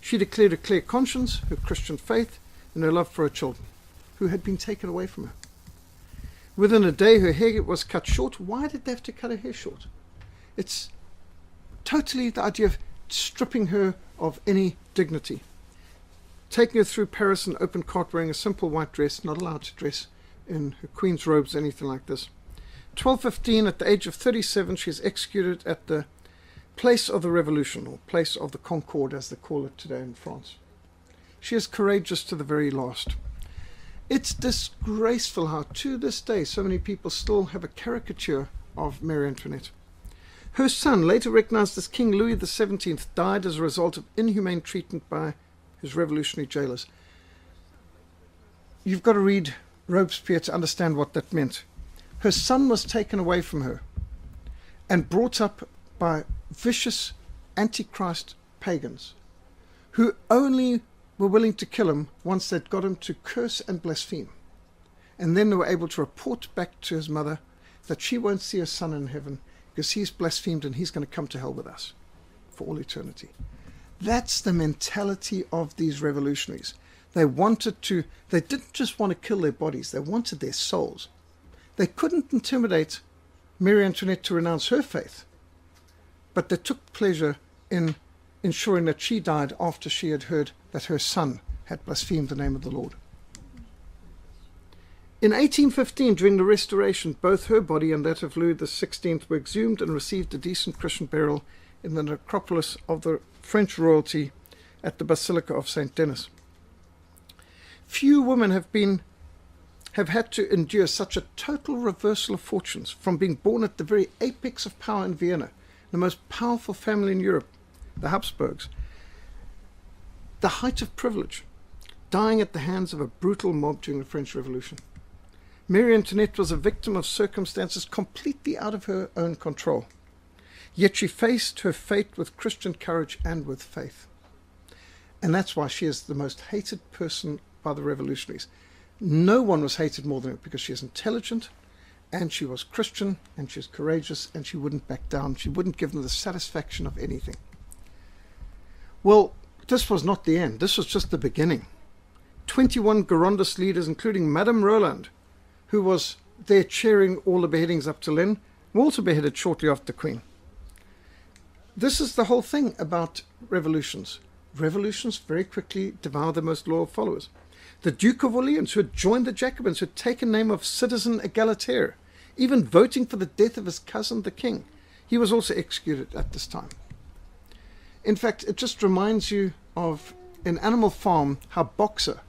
She declared a clear conscience, her Christian faith, and her love for her children, who had been taken away from her. Within a day, her hair was cut short. Why did they have to cut her hair short? It's totally the idea of stripping her of any dignity. Taking her through Paris in open cart wearing a simple white dress, not allowed to dress in her queen's robes, anything like this. 1215, at the age of 37, she is executed at the place of the revolution, or place of the Concorde, as they call it today in France. She is courageous to the very last. It's disgraceful how, to this day, so many people still have a caricature of Marie Antoinette. Her son, later recognized as King Louis XVII, died as a result of inhumane treatment by his revolutionary jailers. You've got to read Robespierre to understand what that meant. Her son was taken away from her and brought up by vicious antichrist pagans who only were willing to kill him once they'd got him to curse and blaspheme. And then they were able to report back to his mother that she won't see her son in heaven because he's blasphemed and he's going to come to hell with us for all eternity. That's the mentality of these revolutionaries. They didn't just want to kill their bodies, they wanted their souls. They couldn't intimidate Marie Antoinette to renounce her faith, but they took pleasure in ensuring that she died after she had heard that her son had blasphemed the name of the Lord. In 1815, during the Restoration, both her body and that of Louis XVI were exhumed and received a decent Christian burial in the necropolis of the French royalty at the Basilica of St. Denis. Few women have had to endure such a total reversal of fortunes, from being born at the very apex of power in Vienna, the most powerful family in Europe, the Habsburgs, the height of privilege, dying at the hands of a brutal mob during the French Revolution. Marie Antoinette was a victim of circumstances completely out of her own control. Yet she faced her fate with Christian courage and with faith. And that's why she is the most hated person by the revolutionaries. No one was hated more than her because she is intelligent, and she was Christian, and she was courageous, and she wouldn't back down. She wouldn't give them the satisfaction of anything. Well, this was not the end. This was just the beginning. 21 Girondist leaders, including Madame Roland, who was there cheering all the beheadings up to then, were also beheaded shortly after the Queen. This is the whole thing about revolutions. Revolutions very quickly devour their most loyal followers. The Duke of Orleans, who had joined the Jacobins, who had taken the name of citizen egalitaire, even voting for the death of his cousin, the king, he was also executed at this time. In fact, it just reminds you of, in Animal Farm, how Boxer,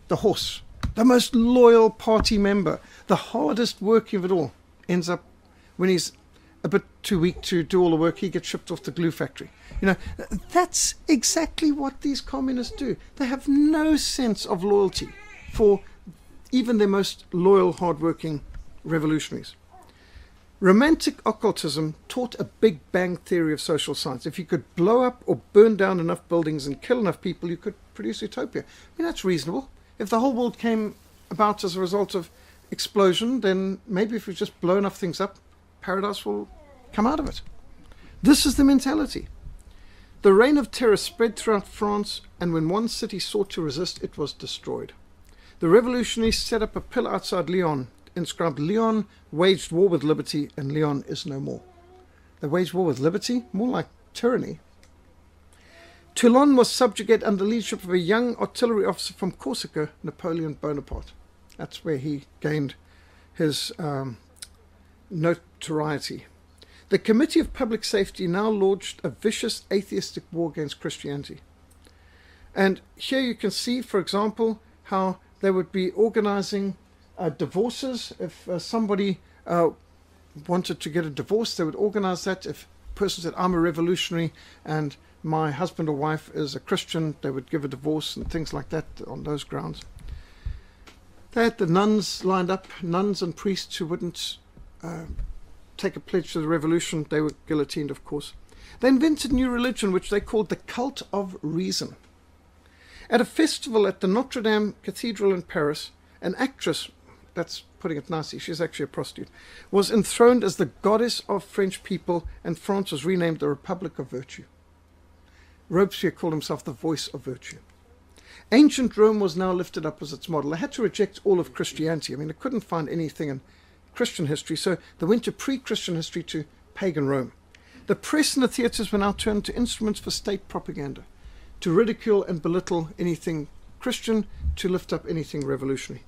the horse, the most loyal party member, the hardest working of it all, ends up, when he's a bit too weak to do all the work, he gets shipped off the glue factory. You know, that's exactly what these communists do. They have no sense of loyalty for even their most loyal, hard-working revolutionaries. Romantic occultism taught a Big Bang theory of social science. If you could blow up or burn down enough buildings and kill enough people, you could produce utopia. I mean, that's reasonable. If the whole world came about as a result of explosion, then maybe if we just blow enough things up, paradise will come out of it. This is the mentality. The reign of terror spread throughout France, and when one city sought to resist, it was destroyed. The revolutionaries set up a pillar outside Lyon, inscribed "Lyon waged war with liberty, and Lyon is no more." They waged war with liberty, more like tyranny. Toulon was subjugated under the leadership of a young artillery officer from Corsica, Napoleon Bonaparte. That's where he gained his notoriety. The Committee of Public Safety now launched a vicious atheistic war against Christianity. And here you can see, for example, how they would be organizing divorces. If somebody wanted to get a divorce, they would organize that. If a person said, "I'm a revolutionary and my husband or wife is a Christian," they would give a divorce and things like that on those grounds. They had the nuns lined up, nuns and priests who wouldn't take a pledge to the revolution. They were guillotined, of course. They invented a new religion, which they called the Cult of Reason. At a festival at the Notre Dame Cathedral in Paris, an actress that's putting it nicely, she's actually a prostitute, was enthroned as the goddess of French people, and France was renamed the Republic of Virtue. Robespierre called himself the voice of virtue. Ancient Rome was now lifted up as its model. They had to reject all of Christianity. I mean, they couldn't find anything in Christian history, so they went to pre-Christian history, to pagan Rome. The press and the theatres were now turned to instruments for state propaganda, to ridicule and belittle anything Christian, to lift up anything revolutionary.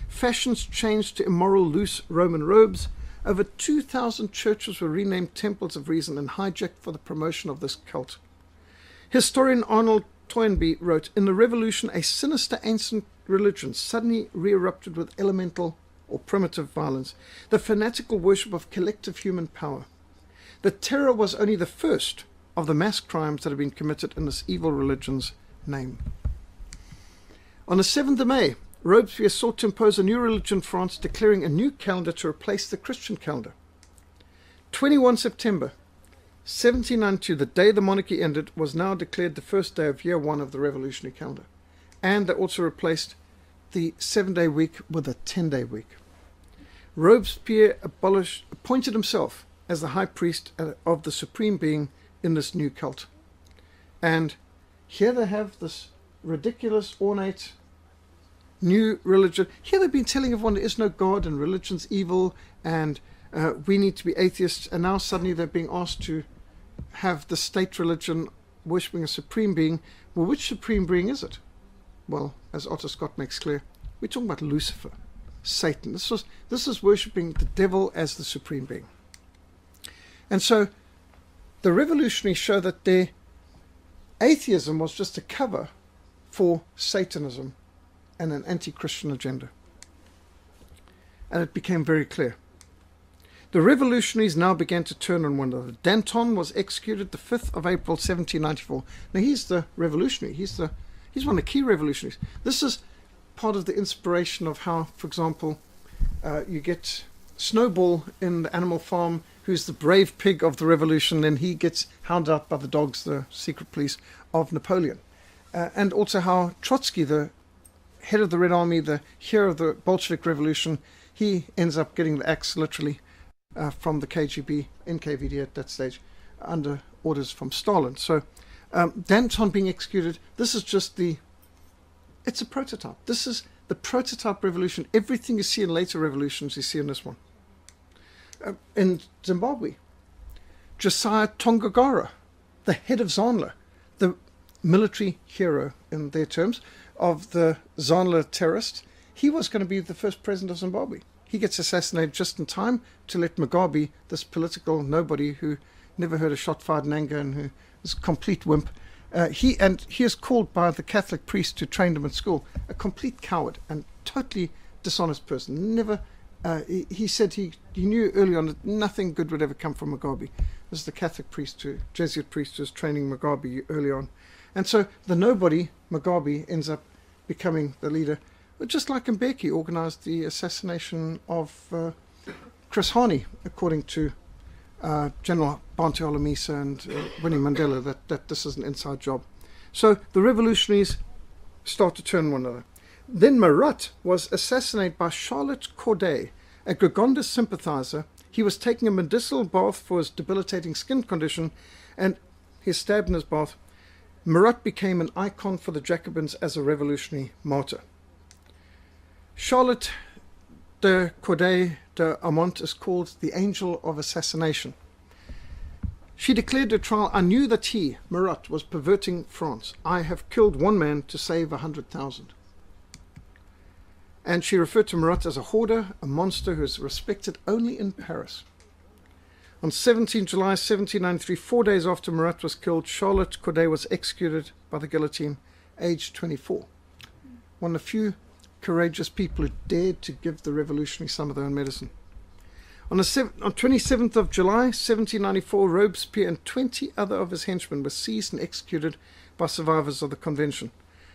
Fashions changed to immoral, loose Roman robes. Over 2,000 churches were renamed temples of reason and hijacked for the promotion of this cult. Historian Arnold Toynbee wrote, "In the revolution, a sinister ancient religion suddenly re-erupted with elemental or primitive violence, the fanatical worship of collective human power. The terror was only the first of the mass crimes that have been committed in this evil religion's name." On the 7th of May, Robespierre sought to impose a new religion in France, declaring a new calendar to replace the Christian calendar. 21 September 1792, the day the monarchy ended, was now declared the first day of year 1 of the revolutionary calendar. And they also replaced the 7-day week with a 10-day week. Robespierre appointed himself as the high priest of the supreme being in this new cult. And here they have this ridiculous, ornate, new religion. Here they've been telling everyone there is no God and religion's evil and we need to be atheists, and now suddenly they're being asked to have the state religion worshipping a supreme being. Well, which supreme being is it? Well, as Otto Scott makes clear, we're talking about Lucifer, Satan. This is worshipping the devil as the supreme being. And so the revolutionaries show that their atheism was just a cover for Satanism and an anti-Christian agenda. And it became very clear. The revolutionaries now began to turn on one another. Danton was executed the 5th of April 1794. Now he's the revolutionary. He's one of the key revolutionaries. This is part of the inspiration of how, for example, you get Snowball in the Animal Farm, who's the brave pig of the revolution, and he gets hounded out by the dogs, the secret police of Napoleon. And also how Trotsky, the head of the Red Army, the hero of the Bolshevik Revolution, he ends up getting the axe literally from the KGB, NKVD at that stage, under orders from Stalin. So Danton being executed, this is just it's a prototype. This is the prototype revolution. Everything you see in later revolutions, you see in this one. In Zimbabwe, Josiah Tongogara, the head of ZANLA, the military hero in their terms of the ZANLA terrorists, he was going to be the first president of Zimbabwe. He gets assassinated just in time to let Mugabe, this political nobody who never heard a shot fired in anger and who is a complete wimp, he is called by the Catholic priest who trained him at school a complete coward and totally dishonest person. Never, he said he knew early on that nothing good would ever come from Mugabe. This is the Catholic priest, Jesuit priest, who was training Mugabe early on. And so the nobody, Mugabe, ends up becoming the leader. Just like Mbeki organised the assassination of Chris Hani, according to General Bantu Holomisa and Winnie Mandela, that this is an inside job. So the revolutionaries start to turn one another. Then Marat was assassinated by Charlotte Corday, a Gregondist sympathiser. He was taking a medicinal bath for his debilitating skin condition, and he was stabbed in his bath. Marat became an icon for the Jacobins as a revolutionary martyr. Charlotte de Corday de Amont is called the Angel of Assassination. She declared at trial, "I knew that he, Marat, was perverting France. I have killed one man to save 100,000. And she referred to Marat as a hoarder, a monster who is respected only in Paris. On 17 July 1793, 4 days after Marat was killed, Charlotte Corday was executed by the guillotine, aged 24. One of the few courageous people who dared to give the revolutionaries some of their own medicine. On 27th of July 1794, Robespierre and 20 other of his henchmen were seized and executed by survivors of the convention.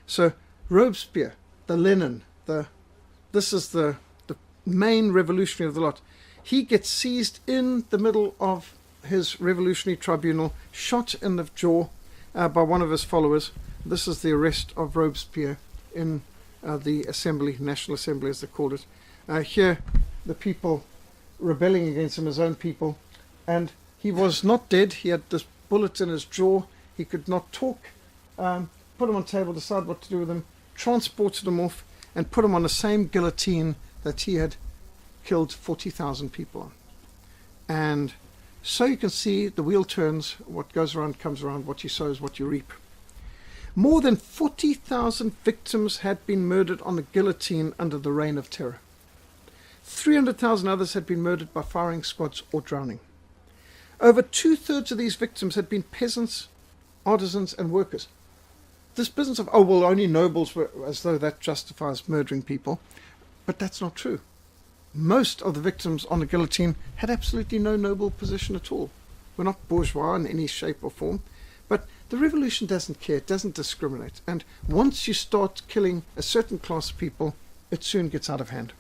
So Robespierre, the Lenin, this is the main revolutionary of the lot. He gets seized in the middle of his revolutionary tribunal, shot in the jaw by one of his followers. This is the arrest of Robespierre in the Assembly, National Assembly as they called it. Here, the people rebelling against him, his own people, and he was not dead. He had this bullet in his jaw. He could not talk. Put him on table, decide what to do with him, transported him off, and put him on the same guillotine that he had killed 40,000 people on. And so you can see the wheel turns. What goes around comes around. What you sow is what you reap. More than 40,000 victims had been murdered on the guillotine under the Reign of Terror. 300,000 others had been murdered by firing squads or drowning. Over 2/3 of these victims had been peasants, artisans, and workers. This business of, only nobles were, as though that justifies murdering people. But that's not true. Most of the victims on the guillotine had absolutely no noble position at all. We're not bourgeois in any shape or form. But the revolution doesn't care, it doesn't discriminate. And once you start killing a certain class of people, it soon gets out of hand.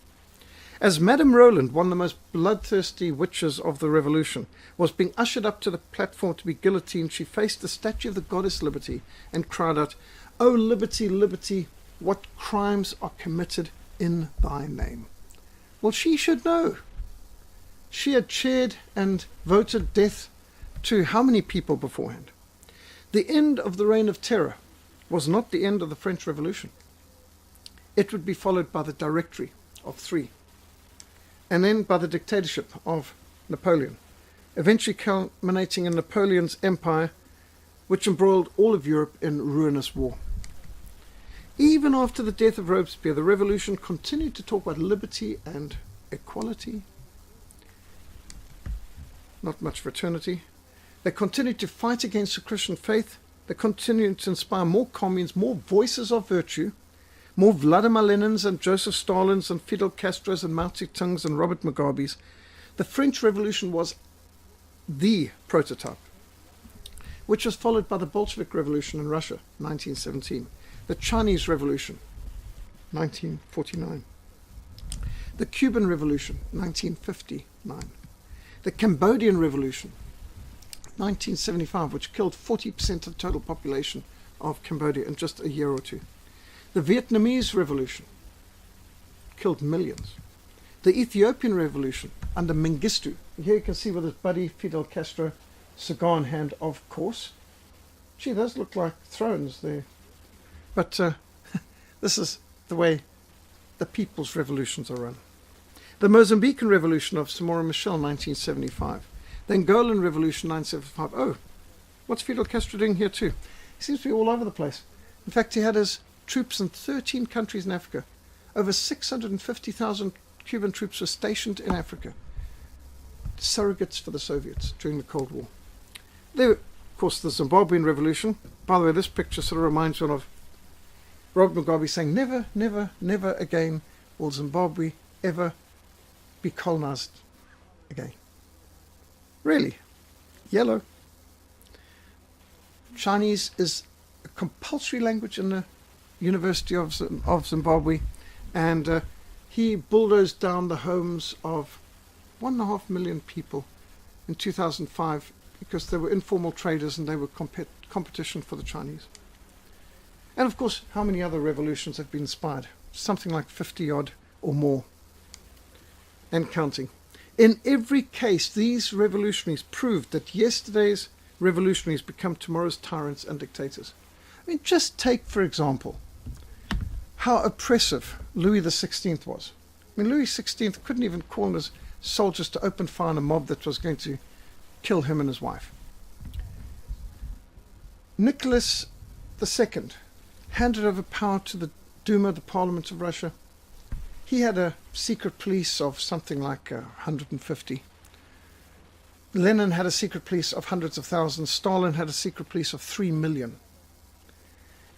As Madame Roland, one of the most bloodthirsty witches of the revolution, was being ushered up to the platform to be guillotined, she faced the statue of the goddess Liberty and cried out, "O Liberty, Liberty, what crimes are committed in thy name?" Well, she should know. She had chaired and voted death to how many people beforehand? The end of the Reign of Terror was not the end of the French Revolution. It would be followed by the Directory of Three, and then by the dictatorship of Napoleon, eventually culminating in Napoleon's empire, which embroiled all of Europe in ruinous war. Even after the death of Robespierre, the revolution continued to talk about liberty and equality. Not much fraternity. They continued to fight against the Christian faith. They continued to inspire more communes, more voices of virtue, more Vladimir Lenins and Joseph Stalins and Fidel Castros and Mao Zedongs and Robert Mugabes. The French Revolution was the prototype, which was followed by the Bolshevik Revolution in Russia, 1917, the Chinese Revolution, 1949, the Cuban Revolution, 1959, the Cambodian Revolution, 1975, which killed 40% of the total population of Cambodia in just a year or two. The Vietnamese Revolution killed millions. The Ethiopian Revolution under Mengistu. Here you can see with his buddy Fidel Castro, cigar in hand, of course. Gee, those look like thrones there. But this is the way the people's revolutions are run. The Mozambican Revolution of Samora Machel, 1975. The Angolan Revolution, 1975. Oh, what's Fidel Castro doing here too? He seems to be all over the place. In fact, he had his troops in 13 countries in Africa. Over 650,000 Cuban troops were stationed in Africa. Surrogates for the Soviets during the Cold War. There, of course, the Zimbabwean Revolution. By the way, this picture sort of reminds one of Robert Mugabe saying, "Never, never, never again will Zimbabwe ever be colonized again." Really? Yellow. Chinese is a compulsory language in the University of Zimbabwe, and he bulldozed down the homes of 1.5 million people in 2005 because they were informal traders and they were competition for the Chinese. And of course, how many other revolutions have been inspired? Something like 50 odd or more, and counting. In every case, these revolutionaries proved that yesterday's revolutionaries become tomorrow's tyrants and dictators. I mean, just take, for example, how oppressive Louis XVI was. I mean, Louis XVI couldn't even call on his soldiers to open fire on a mob that was going to kill him and his wife. Nicholas II handed over power to the Duma, the Parliament of Russia. He had a secret police of something like 150. Lenin had a secret police of hundreds of thousands. Stalin had a secret police of 3 million.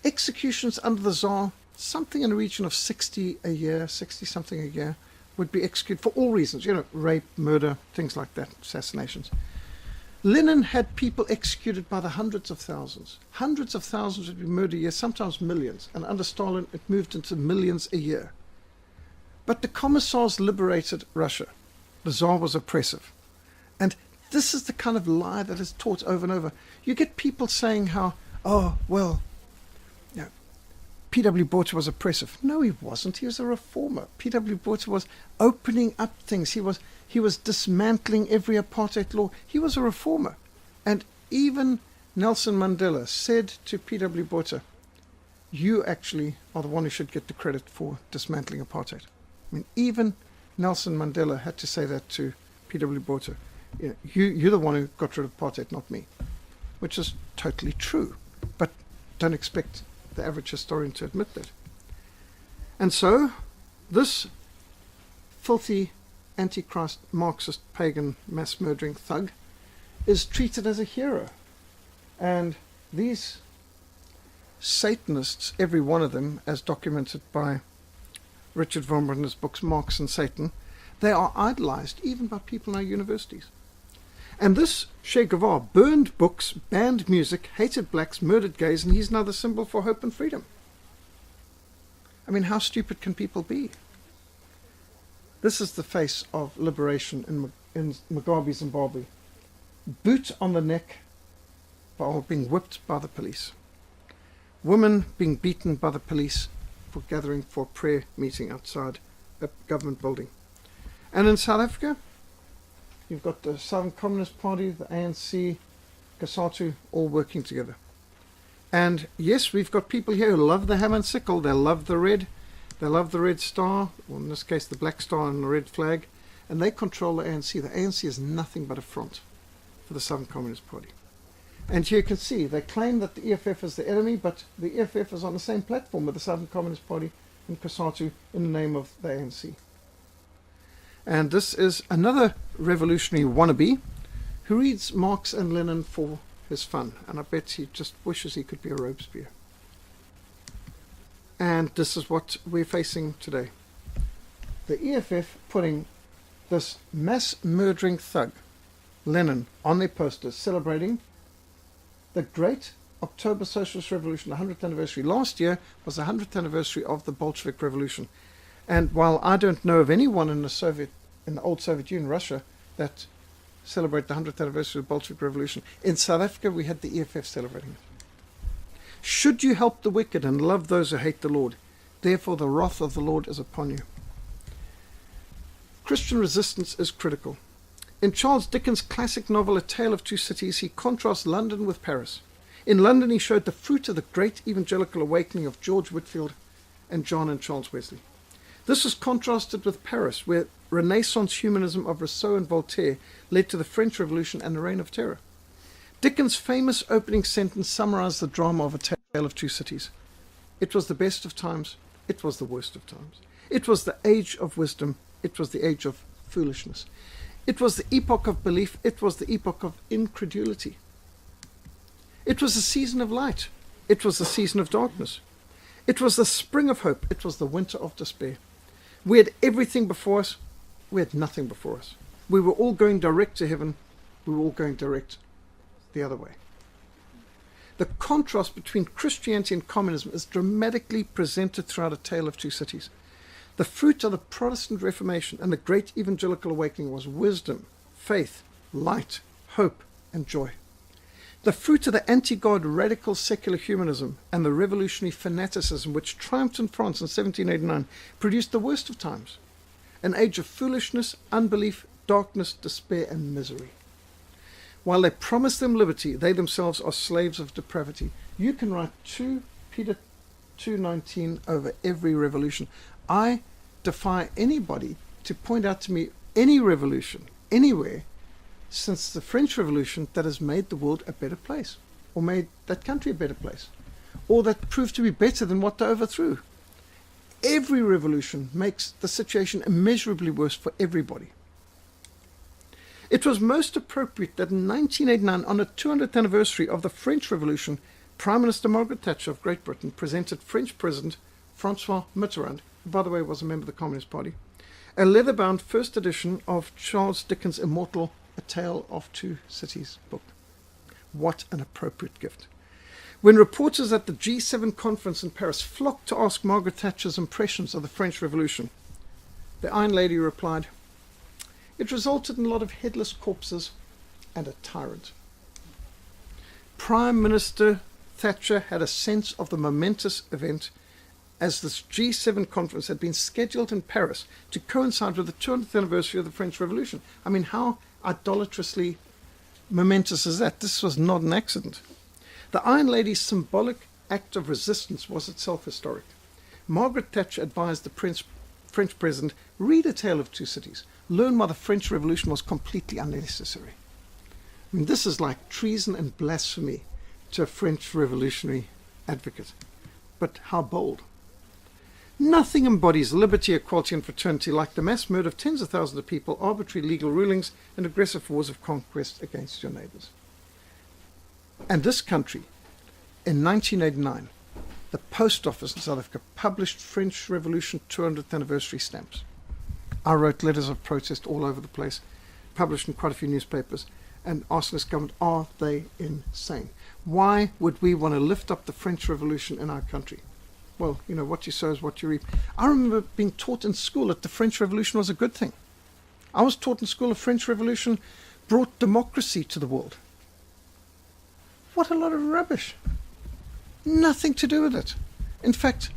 Executions under the Tsar, something in the region of 60 a year, 60-something a year, would be executed for all reasons, rape, murder, things like that, assassinations. Lenin had people executed by the hundreds of thousands. Hundreds of thousands would be murdered a year, sometimes millions. And under Stalin, it moved into millions a year. But the commissars liberated Russia. The Tsar was oppressive. And this is the kind of lie that is taught over and over. You get people saying how, P.W. Botha was oppressive. No, he wasn't. He was a reformer. P.W. Botha was opening up things. He was dismantling every apartheid law. He was a reformer. And even Nelson Mandela said to P.W. Botha, you actually are the one who should get the credit for dismantling apartheid. I mean, even Nelson Mandela had to say that to P.W. Botha. You're the one who got rid of apartheid, not me. Which is totally true. But don't expect the average historian to admit that. And so, this filthy, antichrist, Marxist, pagan, mass-murdering thug is treated as a hero. And these Satanists, every one of them, as documented by Richard Wurmbrand in his books Marx and Satan, they are idolized even by people in our universities. And this Che Guevara burned books, banned music, hated blacks, murdered gays, and he's now the symbol for hope and freedom. I mean, how stupid can people be? This is the face of liberation in Mugabe, Zimbabwe. Boot on the neck while being whipped by the police. Women being beaten by the police for gathering for a prayer meeting outside a government building. And in South Africa, you've got the Southern Communist Party, the ANC, COSATU, all working together. And yes, we've got people here who love the hammer and sickle. They love the red star, or in this case the black star and the red flag, and they control the ANC. The ANC is nothing but a front for the Southern Communist Party. And here you can see, they claim that the EFF is the enemy, but the EFF is on the same platform with the Southern Communist Party and COSATU in the name of the ANC. And this is another revolutionary wannabe who reads Marx and Lenin for his fun. And I bet he just wishes he could be a Robespierre. And this is what we're facing today. The EFF putting this mass murdering thug, Lenin, on their posters celebrating the great October Socialist Revolution, the 100th anniversary. Last year was the 100th anniversary of the Bolshevik Revolution. And while I don't know of anyone in the old Soviet Union, Russia, that celebrate the 100th anniversary of the Bolshevik Revolution, in South Africa we had the EFF celebrating it. Should you help the wicked and love those who hate the Lord, therefore the wrath of the Lord is upon you. Christian resistance is critical. In Charles Dickens' classic novel A Tale of Two Cities, he contrasts London with Paris. In London he showed the fruit of the great evangelical awakening of George Whitefield and John and Charles Wesley. This is contrasted with Paris, where Renaissance humanism of Rousseau and Voltaire led to the French Revolution and the Reign of Terror. Dickens' famous opening sentence summarized the drama of A Tale of Two Cities. It was the best of times, it was the worst of times. It was the age of wisdom, it was the age of foolishness. It was the epoch of belief, it was the epoch of incredulity. It was the season of light, it was the season of darkness. It was the spring of hope, it was the winter of despair. We had everything before us, we had nothing before us. We were all going direct to heaven, we were all going direct the other way. The contrast between Christianity and communism is dramatically presented throughout A Tale of Two Cities. The fruit of the Protestant Reformation and the great evangelical awakening was wisdom, faith, light, hope, and joy. The fruit of the anti-God radical secular humanism and the revolutionary fanaticism which triumphed in France in 1789 produced the worst of times, an age of foolishness, unbelief, darkness, despair, and misery. While they promise them liberty, they themselves are slaves of depravity. You can write 2 Peter 2:19 over every revolution. I defy anybody to point out to me any revolution, anywhere, since the French Revolution that has made the world a better place, or made that country a better place, or that proved to be better than what they overthrew. Every revolution makes the situation immeasurably worse for everybody. It was most appropriate that in 1989, on the 200th anniversary of the French Revolution, Prime Minister Margaret Thatcher of Great Britain presented French President Francois Mitterrand, who by the way was a member of the Communist Party, a leather-bound first edition of Charles Dickens' immortal A Tale of Two Cities book. What an appropriate gift. When reporters at the G7 conference in Paris flocked to ask Margaret Thatcher's impressions of the French Revolution, the Iron Lady replied, "It resulted in a lot of headless corpses and a tyrant." Prime Minister Thatcher had a sense of the momentous event as this G7 conference had been scheduled in Paris to coincide with the 200th anniversary of the French Revolution. I mean, how idolatrously momentous is that? This was not an accident. The Iron Lady's symbolic act of resistance was itself historic. Margaret Thatcher advised the French president, read A Tale of Two Cities. Learn why the French Revolution was completely unnecessary. I mean, this is like treason and blasphemy to a French revolutionary advocate. But how bold. Nothing embodies liberty, equality and fraternity like the mass murder of tens of thousands of people, arbitrary legal rulings and aggressive wars of conquest against your neighbors. And this country, in 1989, the post office in South Africa published French Revolution 200th anniversary stamps. I wrote letters of protest all over the place, published in quite a few newspapers, and asked this government, are they insane? Why would we want to lift up the French Revolution in our country? Well, you know, what you sow is what you reap. I remember being taught in school that the French Revolution was a good thing. I was taught in school the French Revolution brought democracy to the world. What a lot of rubbish. Nothing to do with it. In fact,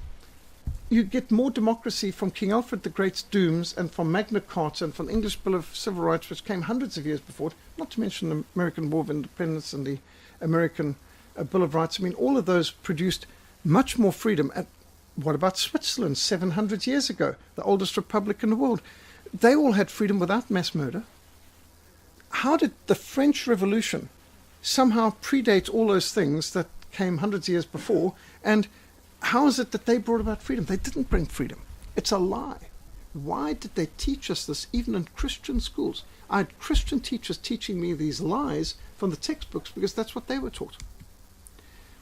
you get more democracy from King Alfred the Great's dooms and from Magna Carta and from the English Bill of Civil Rights, which came hundreds of years before, not to mention the American War of Independence and the American Bill of Rights. I mean, all of those produced much more freedom. And what about Switzerland 700 years ago, the oldest republic in the world? They all had freedom without mass murder. How did the French Revolution somehow predate all those things that came hundreds of years before? And how is it that they brought about freedom? They didn't bring freedom. It's a lie. Why did they teach us this even in Christian schools? I had Christian teachers teaching me these lies from the textbooks because that's what they were taught.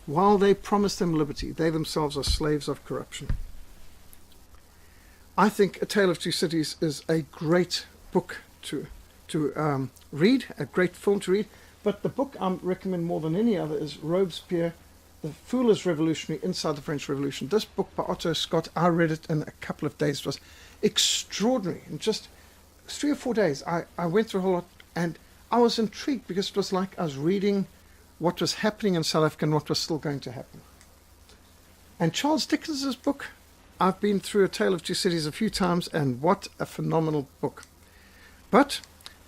While they promise them liberty, they themselves are slaves of corruption. I think A Tale of Two Cities is a great book to read, a great film to read, but the book I recommend more than any other is Robespierre, The Fool is Revolutionary Inside the French Revolution. This book by Otto Scott, I read it in a couple of days. It was extraordinary. In just 3 or 4 days, I went through a whole lot, and I was intrigued because it was like I was reading what was happening in South Africa and what was still going to happen. And Charles Dickens's book, I've been through A Tale of Two Cities a few times, and what a phenomenal book. But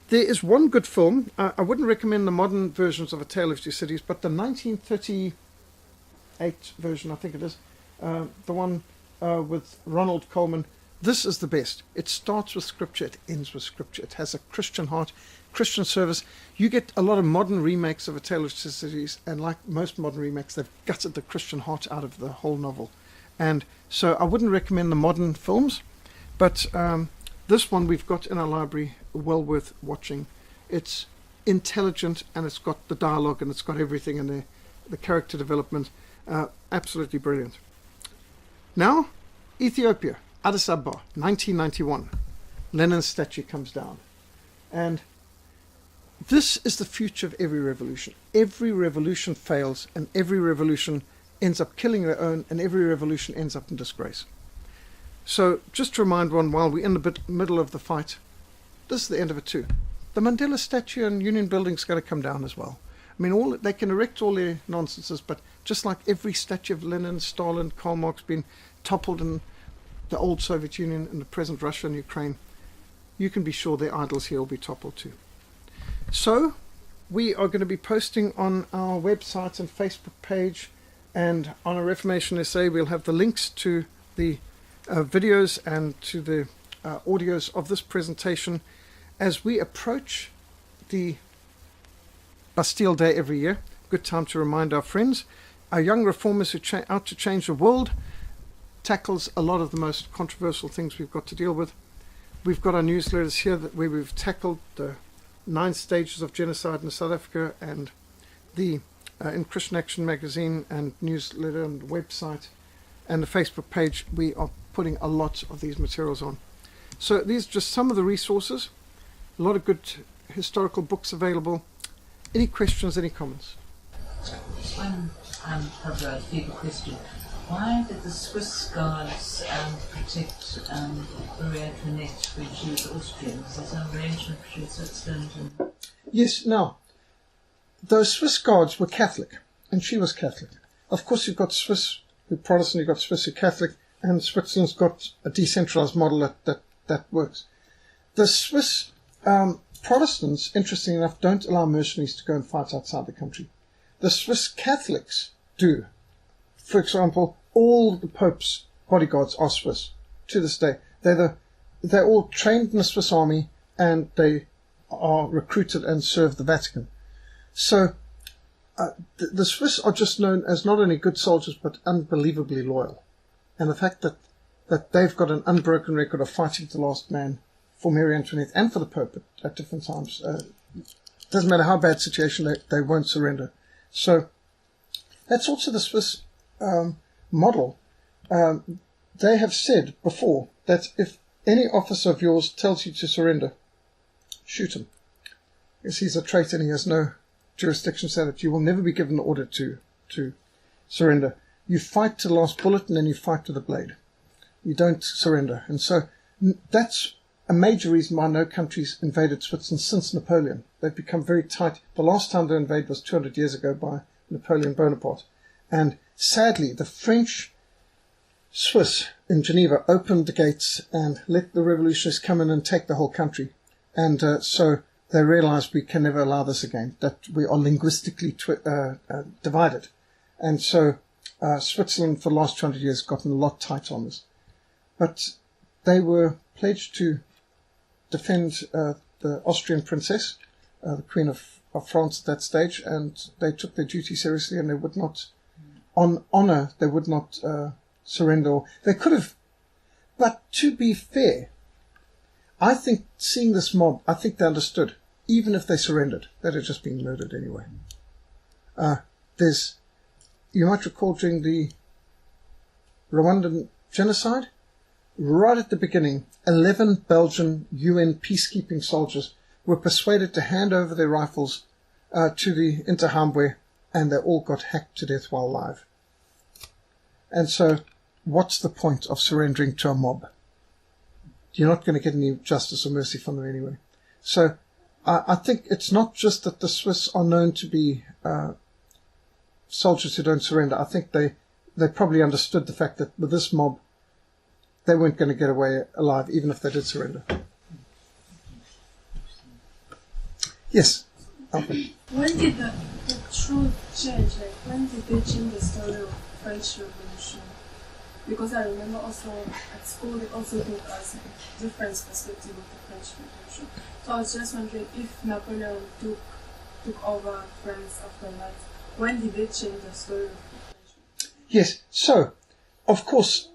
there is one good film. I wouldn't recommend the modern versions of A Tale of Two Cities, but the 1938 version, I think it is, the one with Ronald Colman. This is the best. It starts with scripture, it ends with scripture. It has a Christian heart, Christian service. You get a lot of modern remakes of A Tale of Two Cities, and like most modern remakes, they've gutted the Christian heart out of the whole novel. And so I wouldn't recommend the modern films, but this one we've got in our library, well worth watching. It's intelligent, and it's got the dialogue, and it's got everything in there, the character development, absolutely brilliant. Now, Ethiopia, Addis Ababa, 1991. Lenin's statue comes down. And this is the future of every revolution. Every revolution fails, and every revolution ends up killing their own, and every revolution ends up in disgrace. So, just to remind one, while we're in the middle of the fight, this is the end of it too. The Mandela statue and Union Building's got to come down as well. I mean, they can erect all their nonsenses, but just like every statue of Lenin, Stalin, Karl Marx been toppled in the old Soviet Union and the present Russia and Ukraine, you can be sure their idols here will be toppled too. So, we are going to be posting on our website and Facebook page, and on a Reformation Essay we'll have the links to the videos and to the audios of this presentation as we approach the Bastille Day every year. Good time to remind our friends. Our young reformers who out to change the world tackles a lot of the most controversial things we've got to deal with. We've got our newsletters here where we've tackled the 9 stages of genocide in South Africa, and the in Christian Action magazine and newsletter and website and the Facebook page, we are putting a lot of these materials on. So these are just some of the resources. A lot of good historical books available. Any questions, any comments? One a deeper question. Why did the Swiss guards protect Maria Antoinette when she was Austrian? Was there some arrangement between Switzerland and... Yes, now, those Swiss guards were Catholic, and she was Catholic. Of course, you've got Swiss who are Protestant, you've got Swiss who are Catholic. and Switzerland's got a decentralized model that works. The Swiss Protestants, interestingly enough, don't allow mercenaries to go and fight outside the country. The Swiss Catholics do. For example, all the Pope's bodyguards are Swiss to this day. They're all trained in the Swiss army, and they are recruited and serve the Vatican. So the Swiss are just known as not only good soldiers but unbelievably loyal. And the fact that they've got an unbroken record of fighting to the last man for Mary Antoinette and for the Pope at different times, doesn't matter how bad situation, they won't surrender. So that's also the Swiss model. They have said before that if any officer of yours tells you to surrender, shoot him. Because he's a traitor and he has no jurisdiction, so that you will never be given the order to surrender. You fight to the last bullet and then you fight to the blade. You don't surrender. And so that's a major reason why no countries invaded Switzerland since Napoleon. They've become very tight. The last time they invaded was 200 years ago by Napoleon Bonaparte. And sadly, the French Swiss in Geneva opened the gates and let the revolutionists come in and take the whole country. And so they realized we can never allow this again, that we are linguistically divided. And so Switzerland for the last 200 years gotten a lot tighter on this. But they were pledged to defend the Austrian princess, the Queen of France at that stage, and they took their duty seriously, and they would not, on honor, they would not surrender. They could have, but to be fair, I think seeing this mob, I think they understood, even if they surrendered, they'd have just been murdered anyway. You might recall during the Rwandan genocide, right at the beginning, 11 Belgian UN peacekeeping soldiers were persuaded to hand over their rifles to the Interahamwe, and they all got hacked to death while alive. And so, what's the point of surrendering to a mob? You're not going to get any justice or mercy from them anyway. So, I think it's not just that the Swiss are known to be soldiers who don't surrender. I think they probably understood the fact that with this mob, they weren't going to get away alive, even if they did surrender. Yes? Alfred. When did the truth change? Like, when did they change the story of French Revolution? Because I remember also at school they also gave us a different perspective of the French Revolution. So I was just wondering if Napoleon took over France after that, when did they change the story of the French Revolution? Yes, so, of course,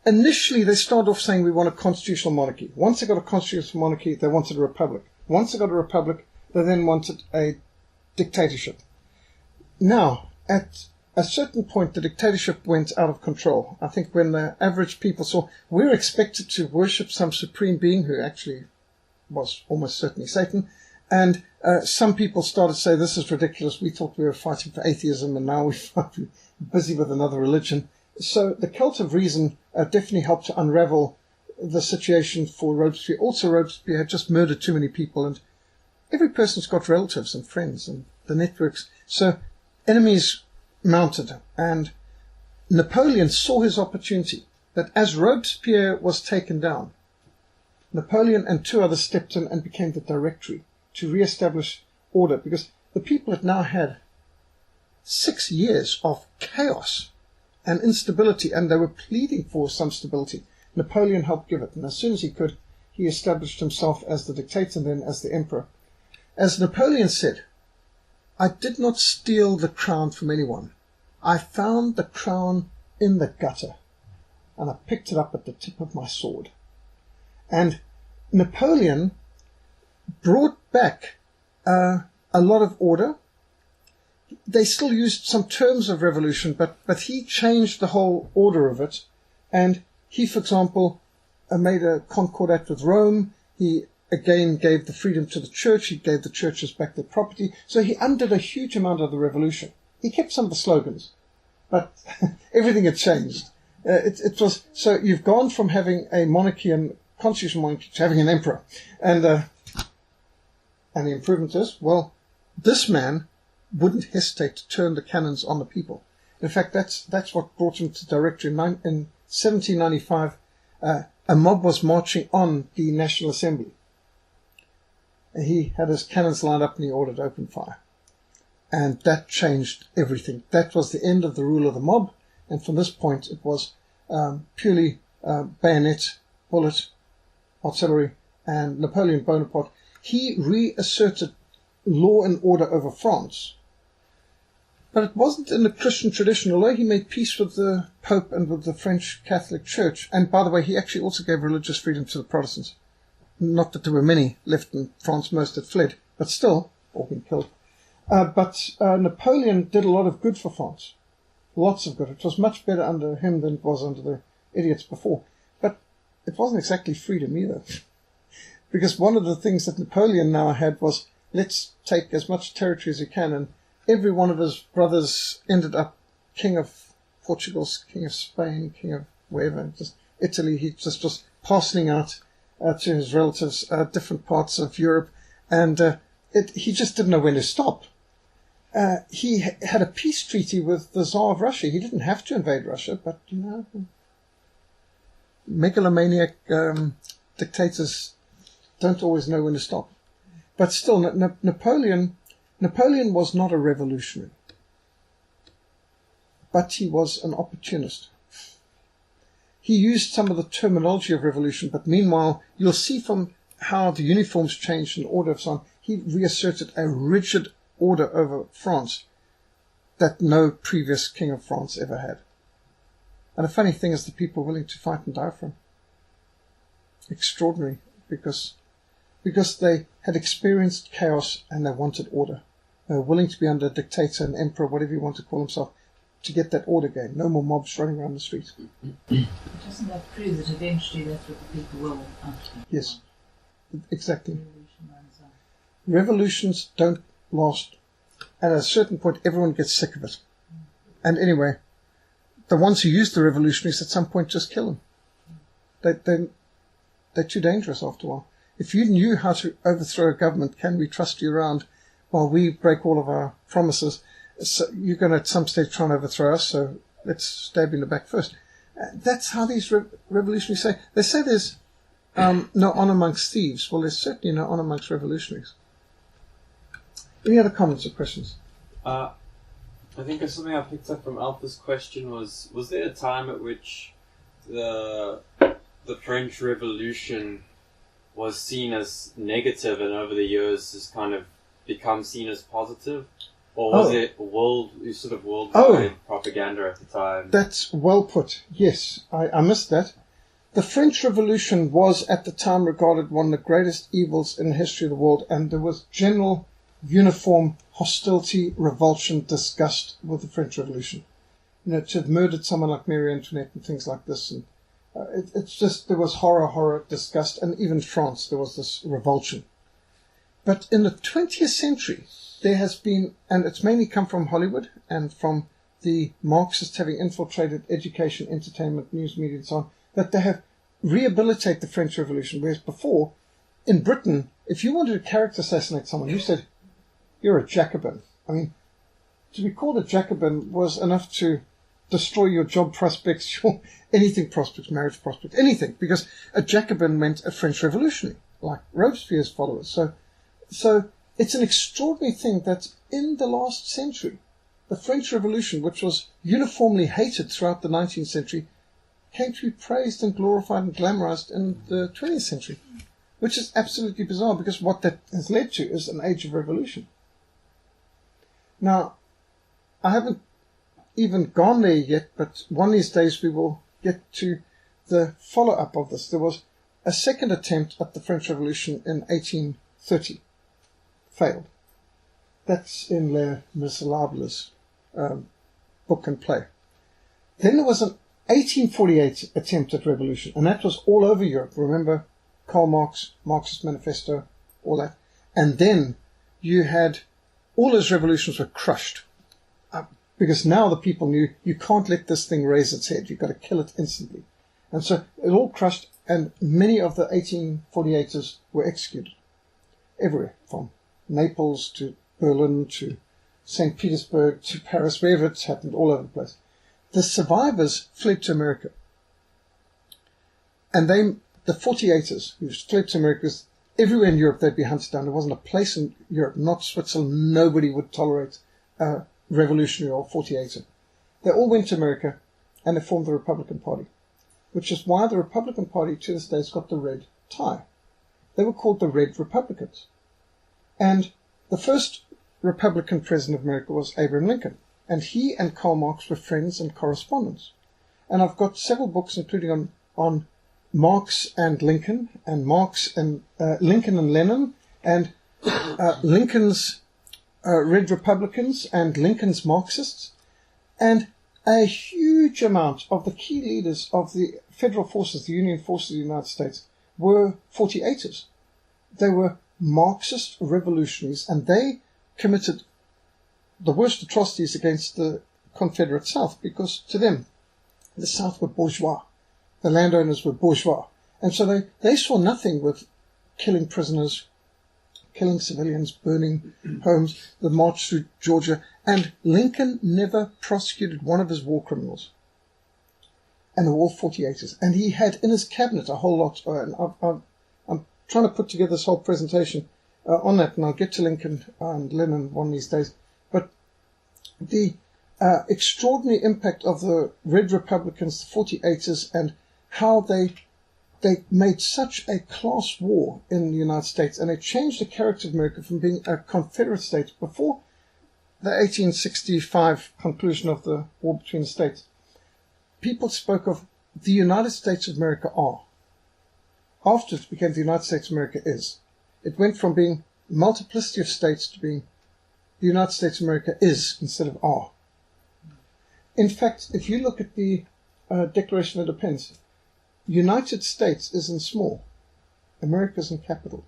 initially they started off saying we want a constitutional monarchy. Once they got a constitutional monarchy, they wanted a republic. Once they got a republic, they then wanted a dictatorship. Now, at a certain point, the dictatorship went out of control. I think when the average people saw we're expected to worship some supreme being who actually was almost certainly Satan, and some people started to say this is ridiculous. We thought we were fighting for atheism, and now we're busy with another religion. So the cult of reason definitely helped to unravel the situation for Robespierre. Also, Robespierre had just murdered too many people, and every person's got relatives and friends and the networks. So enemies mounted, and Napoleon saw his opportunity that as Robespierre was taken down, Napoleon and two others stepped in and became the Directory to re-establish order, because the people had now had 6 years of chaos and instability, and they were pleading for some stability. Napoleon helped give it, and as soon as he could, he established himself as the dictator and then as the emperor. As Napoleon said, I did not steal the crown from anyone. I found the crown in the gutter, and I picked it up at the tip of my sword. And Napoleon brought back a lot of order. They still used some terms of revolution, but he changed the whole order of it. And he, for example, made a concordat with Rome. He again gave the freedom to the church. He gave the churches back their property. So he undid a huge amount of the revolution. He kept some of the slogans, but everything had changed. It was so you've gone from having a monarchy and constitutional monarchy to having an emperor, and the improvement is, well, this man wouldn't hesitate to turn the cannons on the people. In fact, that's what brought him to Directory in 1795, a mob was marching on the National Assembly. He had his cannons lined up and he ordered open fire. And that changed everything. That was the end of the rule of the mob. And from this point, it was purely bayonet, bullet, artillery, and Napoleon Bonaparte. He reasserted law and order over France. But it wasn't in the Christian tradition, although he made peace with the Pope and with the French Catholic Church. And by the way, he actually also gave religious freedom to the Protestants. Not that there were many left in France, most had fled, but still, all been killed. But Napoleon did a lot of good for France. Lots of good. It was much better under him than it was under the idiots before. But it wasn't exactly freedom either. Because one of the things that Napoleon now had was, let's take as much territory as we can, and every one of his brothers ended up king of Portugal, king of Spain, king of wherever, just Italy. He just was parceling out to his relatives different parts of Europe, and he just didn't know when to stop. He had a peace treaty with the Tsar of Russia. He didn't have to invade Russia, but, megalomaniac dictators don't always know when to stop. But still, Napoleon was not a revolutionary, but he was an opportunist. He used some of the terminology of revolution, but meanwhile, you'll see from how the uniforms changed and order of so on, he reasserted a rigid order over France that no previous king of France ever had. And the funny thing is the people willing to fight and die for him. Extraordinary, because they had experienced chaos and they wanted order. They were willing to be under a dictator, an emperor, whatever you want to call himself, to get that order again. No more mobs running around the streets. Doesn't that prove that eventually that's what the people will after? Yes, exactly. Revolution runs out. Revolutions don't last. And at a certain point, everyone gets sick of it. And anyway, the ones who use the revolutionaries at some point just kill them. They're too dangerous after a while. If you knew how to overthrow a government, can we trust you around while we break all of our promises? So you're going to at some stage try and overthrow us, so let's stab you in the back first. That's how these revolutionaries say. They say there's no honor amongst thieves. Well, there's certainly no honor amongst revolutionaries. Any other comments or questions? I think something I picked up from Alpha's question was there a time at which the French Revolution was seen as negative and over the years has kind of become seen as positive? Or was it worldwide propaganda at the time? That's well put. Yes, I missed that. The French Revolution was at the time regarded one of the greatest evils in the history of the world, and there was general uniform hostility, revulsion, disgust with the French Revolution. To have murdered someone like Marie Antoinette and things like this, and it's just, there was horror, disgust, and even France, there was this revulsion. But in the 20th century, there has been, and it's mainly come from Hollywood and from the Marxists having infiltrated education, entertainment, news media, and so on, that they have rehabilitated the French Revolution, whereas before, in Britain, if you wanted to character assassinate someone, you said, you're a Jacobin. I mean, to be called a Jacobin was enough to destroy your job prospects, your anything prospects, marriage prospects, anything, because a Jacobin meant a French revolutionary, like Robespierre's followers. So it's an extraordinary thing that in the last century, the French Revolution, which was uniformly hated throughout the 19th century, came to be praised and glorified and glamorized in the 20th century, which is absolutely bizarre, because what that has led to is an age of revolution. Now, I haven't even gone there yet, but one of these days we will get to the follow-up of this. There was a second attempt at the French Revolution in 1830. Failed. That's in Les Miserables book and play. Then there was an 1848 attempt at revolution, and that was all over Europe. Remember Karl Marx, Marxist Manifesto, all that. And then you had all those revolutions were crushed. Because now the people knew you can't let this thing raise its head. You've got to kill it instantly. And so it all crushed, and many of the 1848ers were executed. Everywhere, from Naples to Berlin to St. Petersburg to Paris, wherever it's happened, all over the place. The survivors fled to America. And the 48ers who fled to America, everywhere in Europe they'd be hunted down. There wasn't a place in Europe, not Switzerland, nobody would tolerate a revolutionary or 48er. They all went to America and they formed the Republican Party, which is why the Republican Party to this day has got the red tie. They were called the Red Republicans. And the first Republican president of America was Abraham Lincoln. And he and Karl Marx were friends and correspondents. And I've got several books, including on Marx and Lincoln, and Marx and Lincoln and Lenin, and Lincoln's Red Republicans and Lincoln's Marxists. And a huge amount of the key leaders of the federal forces, the Union forces of the United States, were 48ers. They were Marxist revolutionaries, and they committed the worst atrocities against the Confederate South, because to them, the South were bourgeois. The landowners were bourgeois. And so they saw nothing with killing prisoners, killing civilians, burning homes, the march through Georgia. And Lincoln never prosecuted one of his war criminals. And they were all 48ers. And he had in his cabinet a whole lot. And I'm trying to put together this whole presentation on that, and I'll get to Lincoln and Lenin one of these days. But the extraordinary impact of the Red Republicans, the 48ers, and how they made such a class war in the United States, and it changed the character of America from being a Confederate state before the 1865 conclusion of the war between the states. People spoke of the United States of America are. After it became the United States of America is. It went from being multiplicity of states to being the United States of America is instead of are. In fact, if you look at the Declaration of Independence, United States is in small. America's in capital.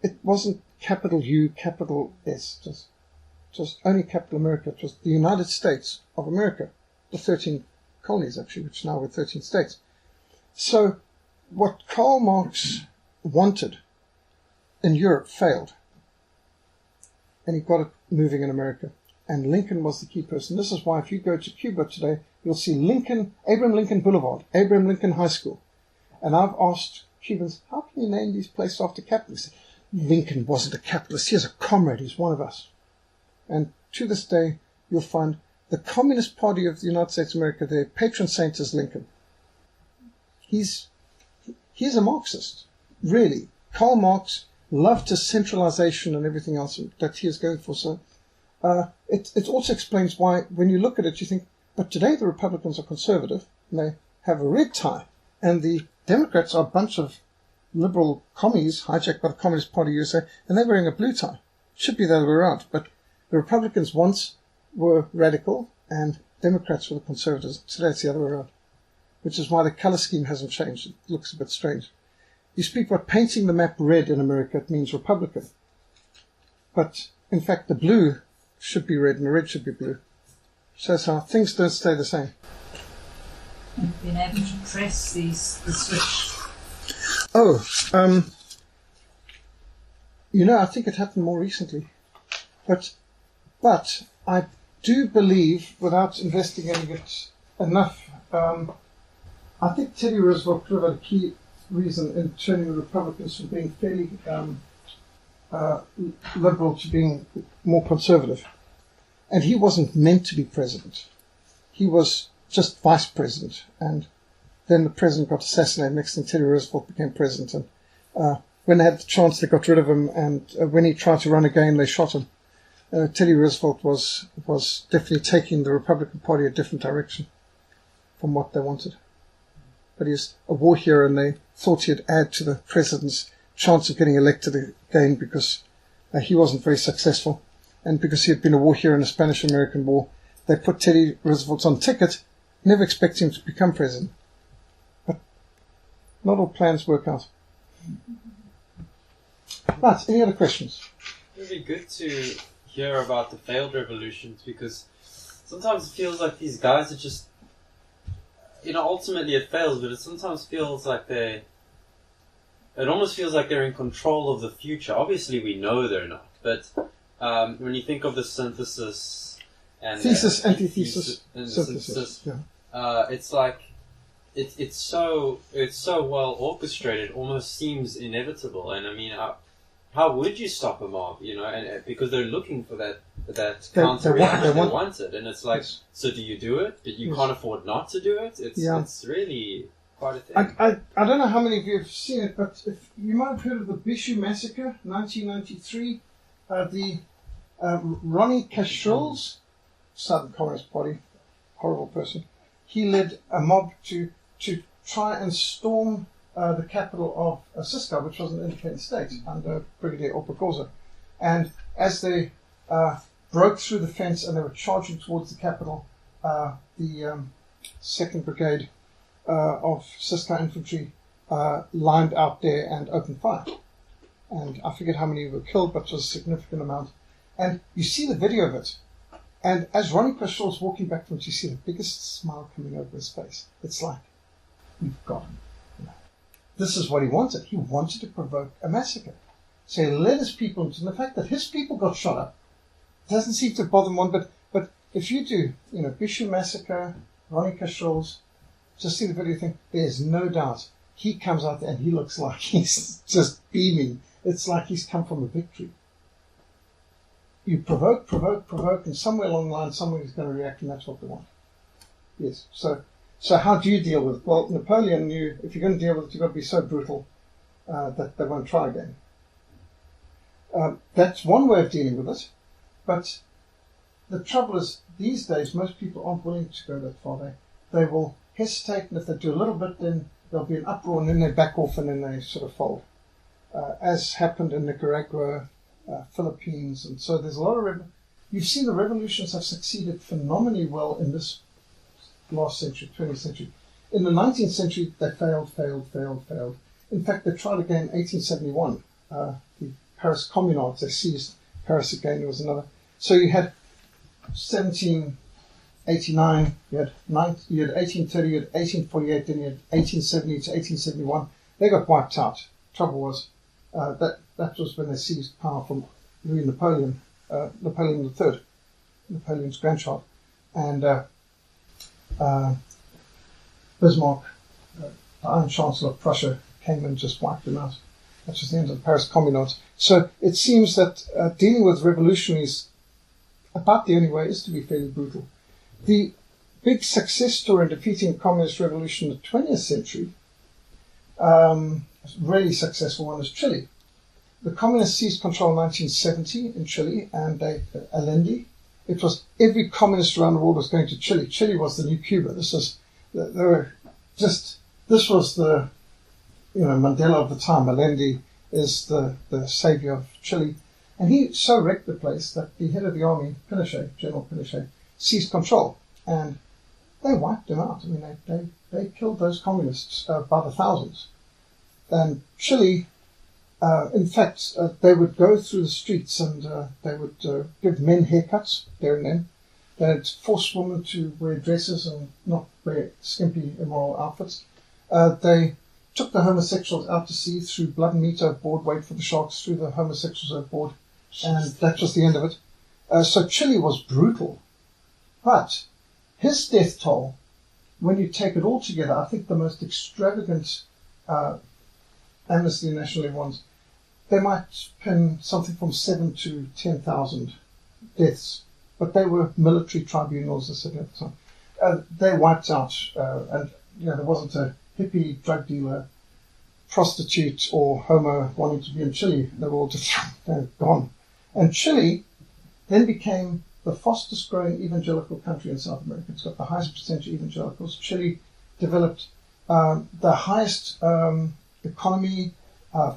It wasn't capital U, capital S, just only capital America. It was the United States of America, the 13 colonies actually, which now were 13 states. So what Karl Marx wanted in Europe failed, and he got it moving in America. And Lincoln was the key person. This is why if you go to Cuba today, you'll see Abraham Lincoln Boulevard, Abraham Lincoln High School. And I've asked Cubans, how can you name these places after capitalists? Lincoln wasn't a capitalist. He was a comrade. He's one of us. And to this day, you'll find the Communist Party of the United States of America, their patron saint is Lincoln. He's a Marxist, really. Karl Marx loved his centralization and everything else that he is going for. So it also explains why, when you look at it, you think, but today the Republicans are conservative, and they have a red tie, and the Democrats are a bunch of liberal commies hijacked by the Communist Party USA, and they're wearing a blue tie. It should be the other way around, but the Republicans once were radical, and Democrats were the conservatives. Today it's the other way around, which is why the color scheme hasn't changed. It looks a bit strange. You speak about painting the map red in America, it means Republican. But, in fact, the blue should be red and the red should be blue. Shows how things don't stay the same. And being able to press the switch. Oh, I think it happened more recently. But I do believe, without investigating it enough, I think Teddy Roosevelt could have had a key reason in turning the Republicans from being fairly liberal to being more conservative. And he wasn't meant to be president. He was just vice president. And then the president got assassinated. Next thing, Teddy Roosevelt became president. And when they had the chance, they got rid of him. And when he tried to run again, they shot him. Teddy Roosevelt was definitely taking the Republican Party a different direction from what they wanted. But he was a war hero, and they thought he'd add to the president's chance of getting elected again because he wasn't very successful. And because he had been a war hero in the Spanish-American War, they put Teddy Roosevelt on ticket, never expecting him to become president. But not all plans work out. Right, any other questions? It would be good to hear about the failed revolutions, because sometimes it feels like these guys are just, ultimately it fails, but it sometimes feels like it almost feels like they're in control of the future. Obviously we know they're not, but when you think of the synthesis and thesis, antithesis, synthesis, it's like it's so well orchestrated, it almost seems inevitable. And I mean, how would you stop a mob? You know, and because they're looking for that counter reaction, they want it, and it's like, yes. So do you do it? But you can't afford not to do it. It's really quite a thing. I don't know how many of you have seen it, but if you might have heard of the Bastille massacre, 1993. The Ronnie Kashrils, Southern Communist Party, horrible person. He led a mob to try and storm the capital of Cisco, which was an independent state under Brigadier Opakoza. And as they broke through the fence and they were charging towards the capital, the 2nd Brigade of Cisco infantry lined out there and opened fire. And I forget how many were killed, but it was a significant amount. And you see the video of it. And as Ronnie Kashril is walking back from it, you see the biggest smile coming over his face. It's like, we've got him. You know, this is what he wanted. He wanted to provoke a massacre. So he led his people into, and the fact that his people got shot up doesn't seem to bother one. But if you do, Bastille massacre, Ronnie Kashril's, just see the video thing, there's no doubt he comes out there and he looks like he's just beaming. It's like he's come from a victory. You provoke, and somewhere along the line, somebody's going to react, and that's what they want. Yes. So how do you deal with it? Well, Napoleon knew if you're going to deal with it, you've got to be so brutal that they won't try again. That's one way of dealing with it. But the trouble is, these days, most people aren't willing to go that far. They will hesitate, and if they do a little bit, then there'll be an uproar, and then they back off, and then they sort of fold. As happened in Nicaragua, Philippines, and so there's a lot of you've seen the revolutions have succeeded phenomenally well in this last century, 20th century. In the 19th century, they failed. In fact, they tried again in 1871. The Paris Communards, they seized Paris again. There was another. So you had 1789, you had 1830, you had 1848, then you had 1870 to 1871. They got wiped out. Trouble was, that was when they seized power from Louis Napoleon, Napoleon III, Napoleon's grandchild, and Bismarck, the Iron Chancellor of Prussia, came and just wiped them out. That was the end of the Paris Communards. So it seems that dealing with revolutionaries, about the only way is to be fairly brutal. The big success story in defeating the communist revolution in the 20th century, really successful one, is Chile. The communists seized control in 1970 in Chile, and Allende. It was every communist around the world was going to Chile. Chile was the new Cuba. This was the Mandela of the time. Allende is the savior of Chile, and he so wrecked the place that the head of the army, Pinochet, General Pinochet, seized control, and they wiped them out. I mean, they killed those communists by the thousands. And Chile, in fact, they would go through the streets and they would give men haircuts there and then. They'd force women to wear dresses and not wear skimpy, immoral outfits. They took the homosexuals out to sea, threw blood and meat overboard, wait for the sharks, threw the homosexuals overboard, and that was the end of it. So Chile was brutal. But his death toll, when you take it all together, I think the most extravagant Amnesty International ones, they might pin something from 7 to 10,000 deaths, but they were military tribunals, as I said at the time. They wiped out, and there wasn't a hippie, drug dealer, prostitute, or homo wanting to be in Chile. They were all just gone. And Chile then became the fastest growing evangelical country in South America. It's got the highest percentage of evangelicals. Chile developed the highest economy,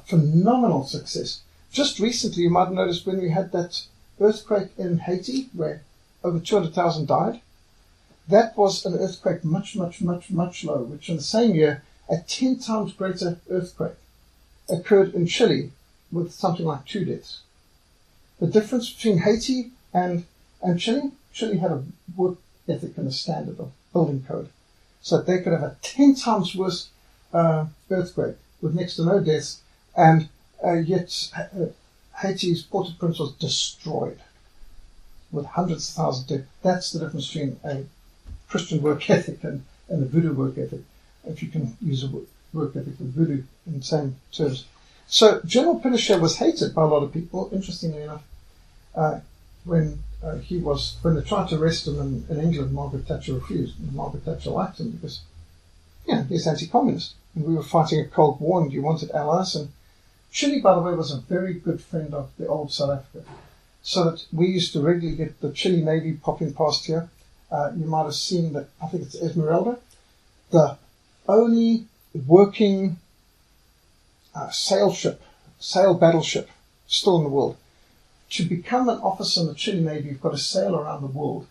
phenomenal success. Just recently, you might have noticed when we had that earthquake in Haiti, where over 200,000 died, that was an earthquake much, much, much, much lower, which in the same year, a 10 times greater earthquake occurred in Chile with something like 2 deaths. The difference between Haiti and Chile had a work ethic and a standard of building code. So they could have a 10 times worse earthquake with next to no deaths, and yet Haiti's Port-au-Prince was destroyed with hundreds of thousands dead. That's the difference between a Christian work ethic and a voodoo work ethic. if you can use a work ethic of voodoo in the same terms. So General Pinochet was hated by a lot of people. Interestingly enough, when they tried to arrest him in England, Margaret Thatcher refused. And Margaret Thatcher liked him because, he's anti-communist, and we were fighting a Cold War, and you wanted allies. And Chile, by the way, was a very good friend of the old South Africa, so that we used to regularly get the Chile Navy popping past here. You might have seen that. I think it's Esmeralda, the only working sail battleship still in the world. To become an officer in the Chile Navy, you've got to sail around the world,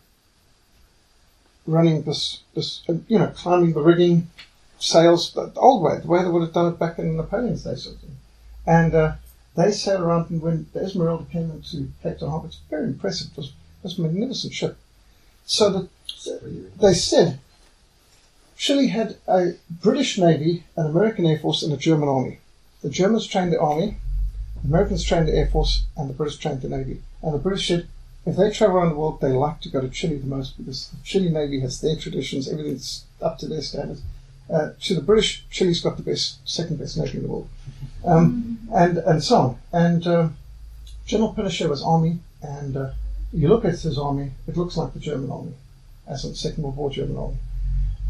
running this, climbing the rigging, sails, the old way, the way they would have done it back in Napoleon's day, sort of thing. And they sailed around, and when the Esmeralda came into Cape Town Harbour, it's very impressive. It was a magnificent ship. So that they said Chile had a British Navy, an American Air Force, and a German Army. The Germans trained the Army, the Americans trained the Air Force, and the British trained the Navy. And the British said, if they travel around the world, they like to go to Chile the most because the Chile Navy has their traditions, everything's up to their standards. To the British, Chile's got the second best Navy in the world. And so on. And General Pinochet was Army, and you look at his army, it looks like the German Army, as in the Second World War German Army.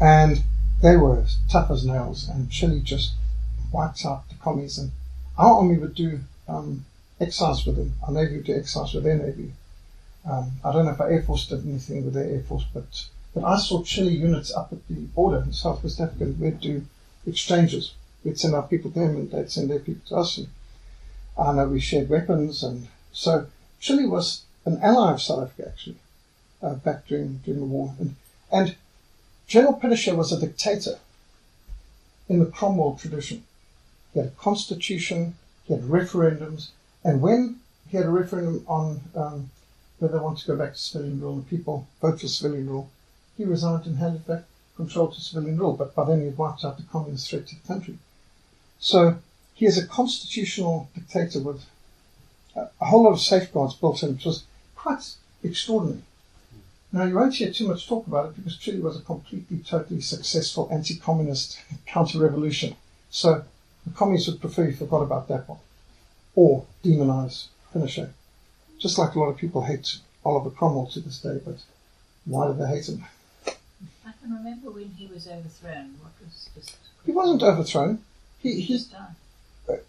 And they were as tough as nails, and Chile just wiped out the commies. And our army would do exercise with them. Our Navy would do exercise with their Navy. I don't know if our Air Force did anything with their Air Force, but I saw Chile units up at the border in Southwest Africa. We'd do exchanges. We'd send our people to them, and they'd send their people to us. And I know we shared weapons, and so Chile was an ally of South Africa, actually, back during the war. And General Pinochet was a dictator in the Cromwell tradition. He had a constitution, he had referendums, and when he had a referendum on whether they want to go back to civilian rule and people vote for civilian rule, he resigned and handed back control to civilian rule, but by then he had wiped out the communist threat to the country. So he is a constitutional dictator with a whole lot of safeguards built in, which was quite extraordinary. Now, you won't hear too much talk about it because Chile was a completely, totally successful anti-communist counter-revolution. So the communists would prefer you forgot about that one or demonize Pinochet. Just like a lot of people hate Oliver Cromwell to this day, but why do they hate him? I can remember when he was overthrown. What was just... He wasn't overthrown. He just died.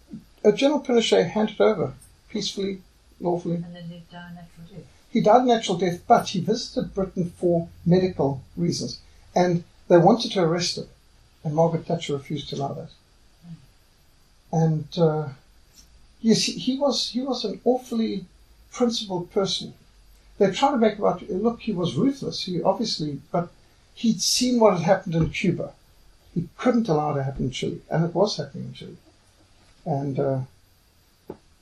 General Pinochet handed over peacefully, lawfully. And then he died a natural death. He died a natural death, but he visited Britain for medical reasons. And they wanted to arrest him. And Margaret Thatcher refused to allow that. And yes, he was an awfully principled person. They tried to make about, look, he was ruthless. He obviously, but he'd seen what had happened in Cuba. He couldn't allow it to happen in Chile. And it was happening in Chile. And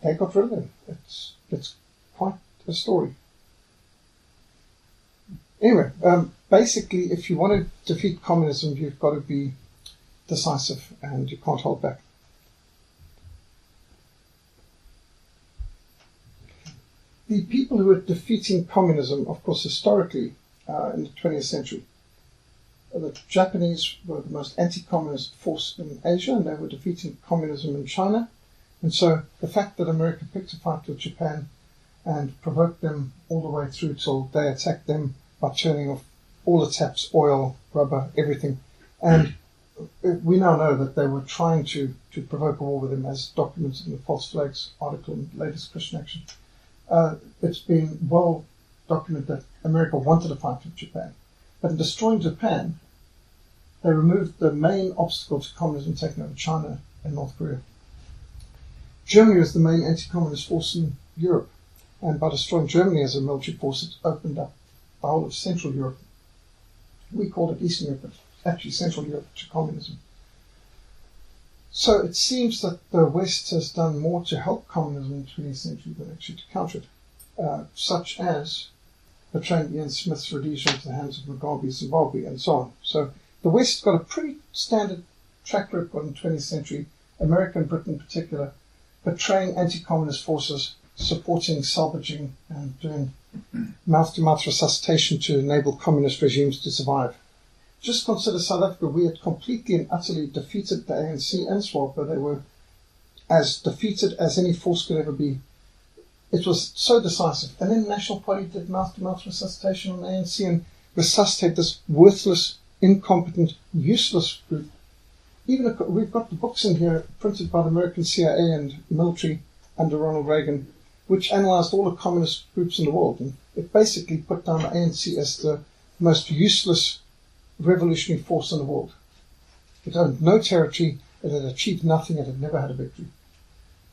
they got rid of him. It's quite a story. Anyway, basically, if you want to defeat communism, you've got to be decisive and you can't hold back. The people who were defeating communism, of course, historically, in the 20th century, the Japanese were the most anti-communist force in Asia, and they were defeating communism in China. And so the fact that America picked a fight with Japan and provoked them all the way through till they attacked them by turning off all the taps, oil, rubber, everything. And we now know that they were trying to provoke a war with them, as documented in the False Flags article in the latest Christian Action. It's been well documented that America wanted to fight with Japan. But in destroying Japan, they removed the main obstacle to communism, taking over China and North Korea. Germany was the main anti-communist force in Europe. And by destroying Germany as a military force, it opened up the whole of Central Europe. We called it Eastern Europe, but actually Central Europe to communism. So it seems that the West has done more to help communism in the 20th century than actually to counter it, such as betraying Ian Smith's Rhodesia into the hands of Mugabe, Zimbabwe, and so on. So the West got a pretty standard track record in the 20th century, America and Britain in particular, betraying anti-communist forces, supporting salvaging and doing mouth-to-mouth resuscitation to enable communist regimes to survive. just consider South Africa. We had completely and utterly defeated the ANC and SWAPO. They were as defeated as any force could ever be. It was so decisive. And then the National Party did mouth-to-mouth resuscitation on the ANC and resuscitated this worthless, incompetent, useless group. Even we've got the books in here printed by the American CIA and military under Ronald Reagan, which analysed all the communist groups in the world. And it basically put down the ANC as the most useless revolutionary force in the world. It owned no territory, it had achieved nothing, it had never had a victory.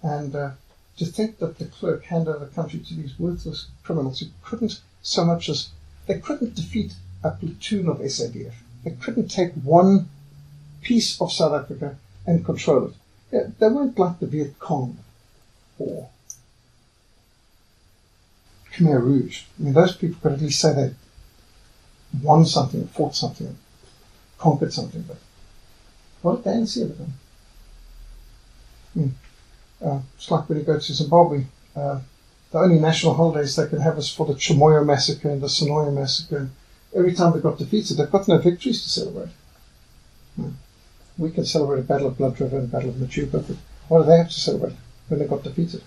And to think that the clerk handed over the country to these worthless criminals who couldn't so much as, they couldn't defeat a platoon of SADF. They couldn't take one piece of South Africa and control it. Yeah, they weren't like the Viet Cong or Khmer Rouge. I mean, those people could at least say they won something, fought something, conquered something. But what did the ANC ever done? It's like when you go to Zimbabwe, the only national holidays they can have is for the Chimoyo massacre and the Sonoya massacre. And every time they got defeated, they've got no victories to celebrate. We can celebrate a Battle of Blood River and Battle of Machupa, but what do they have to celebrate when they got defeated?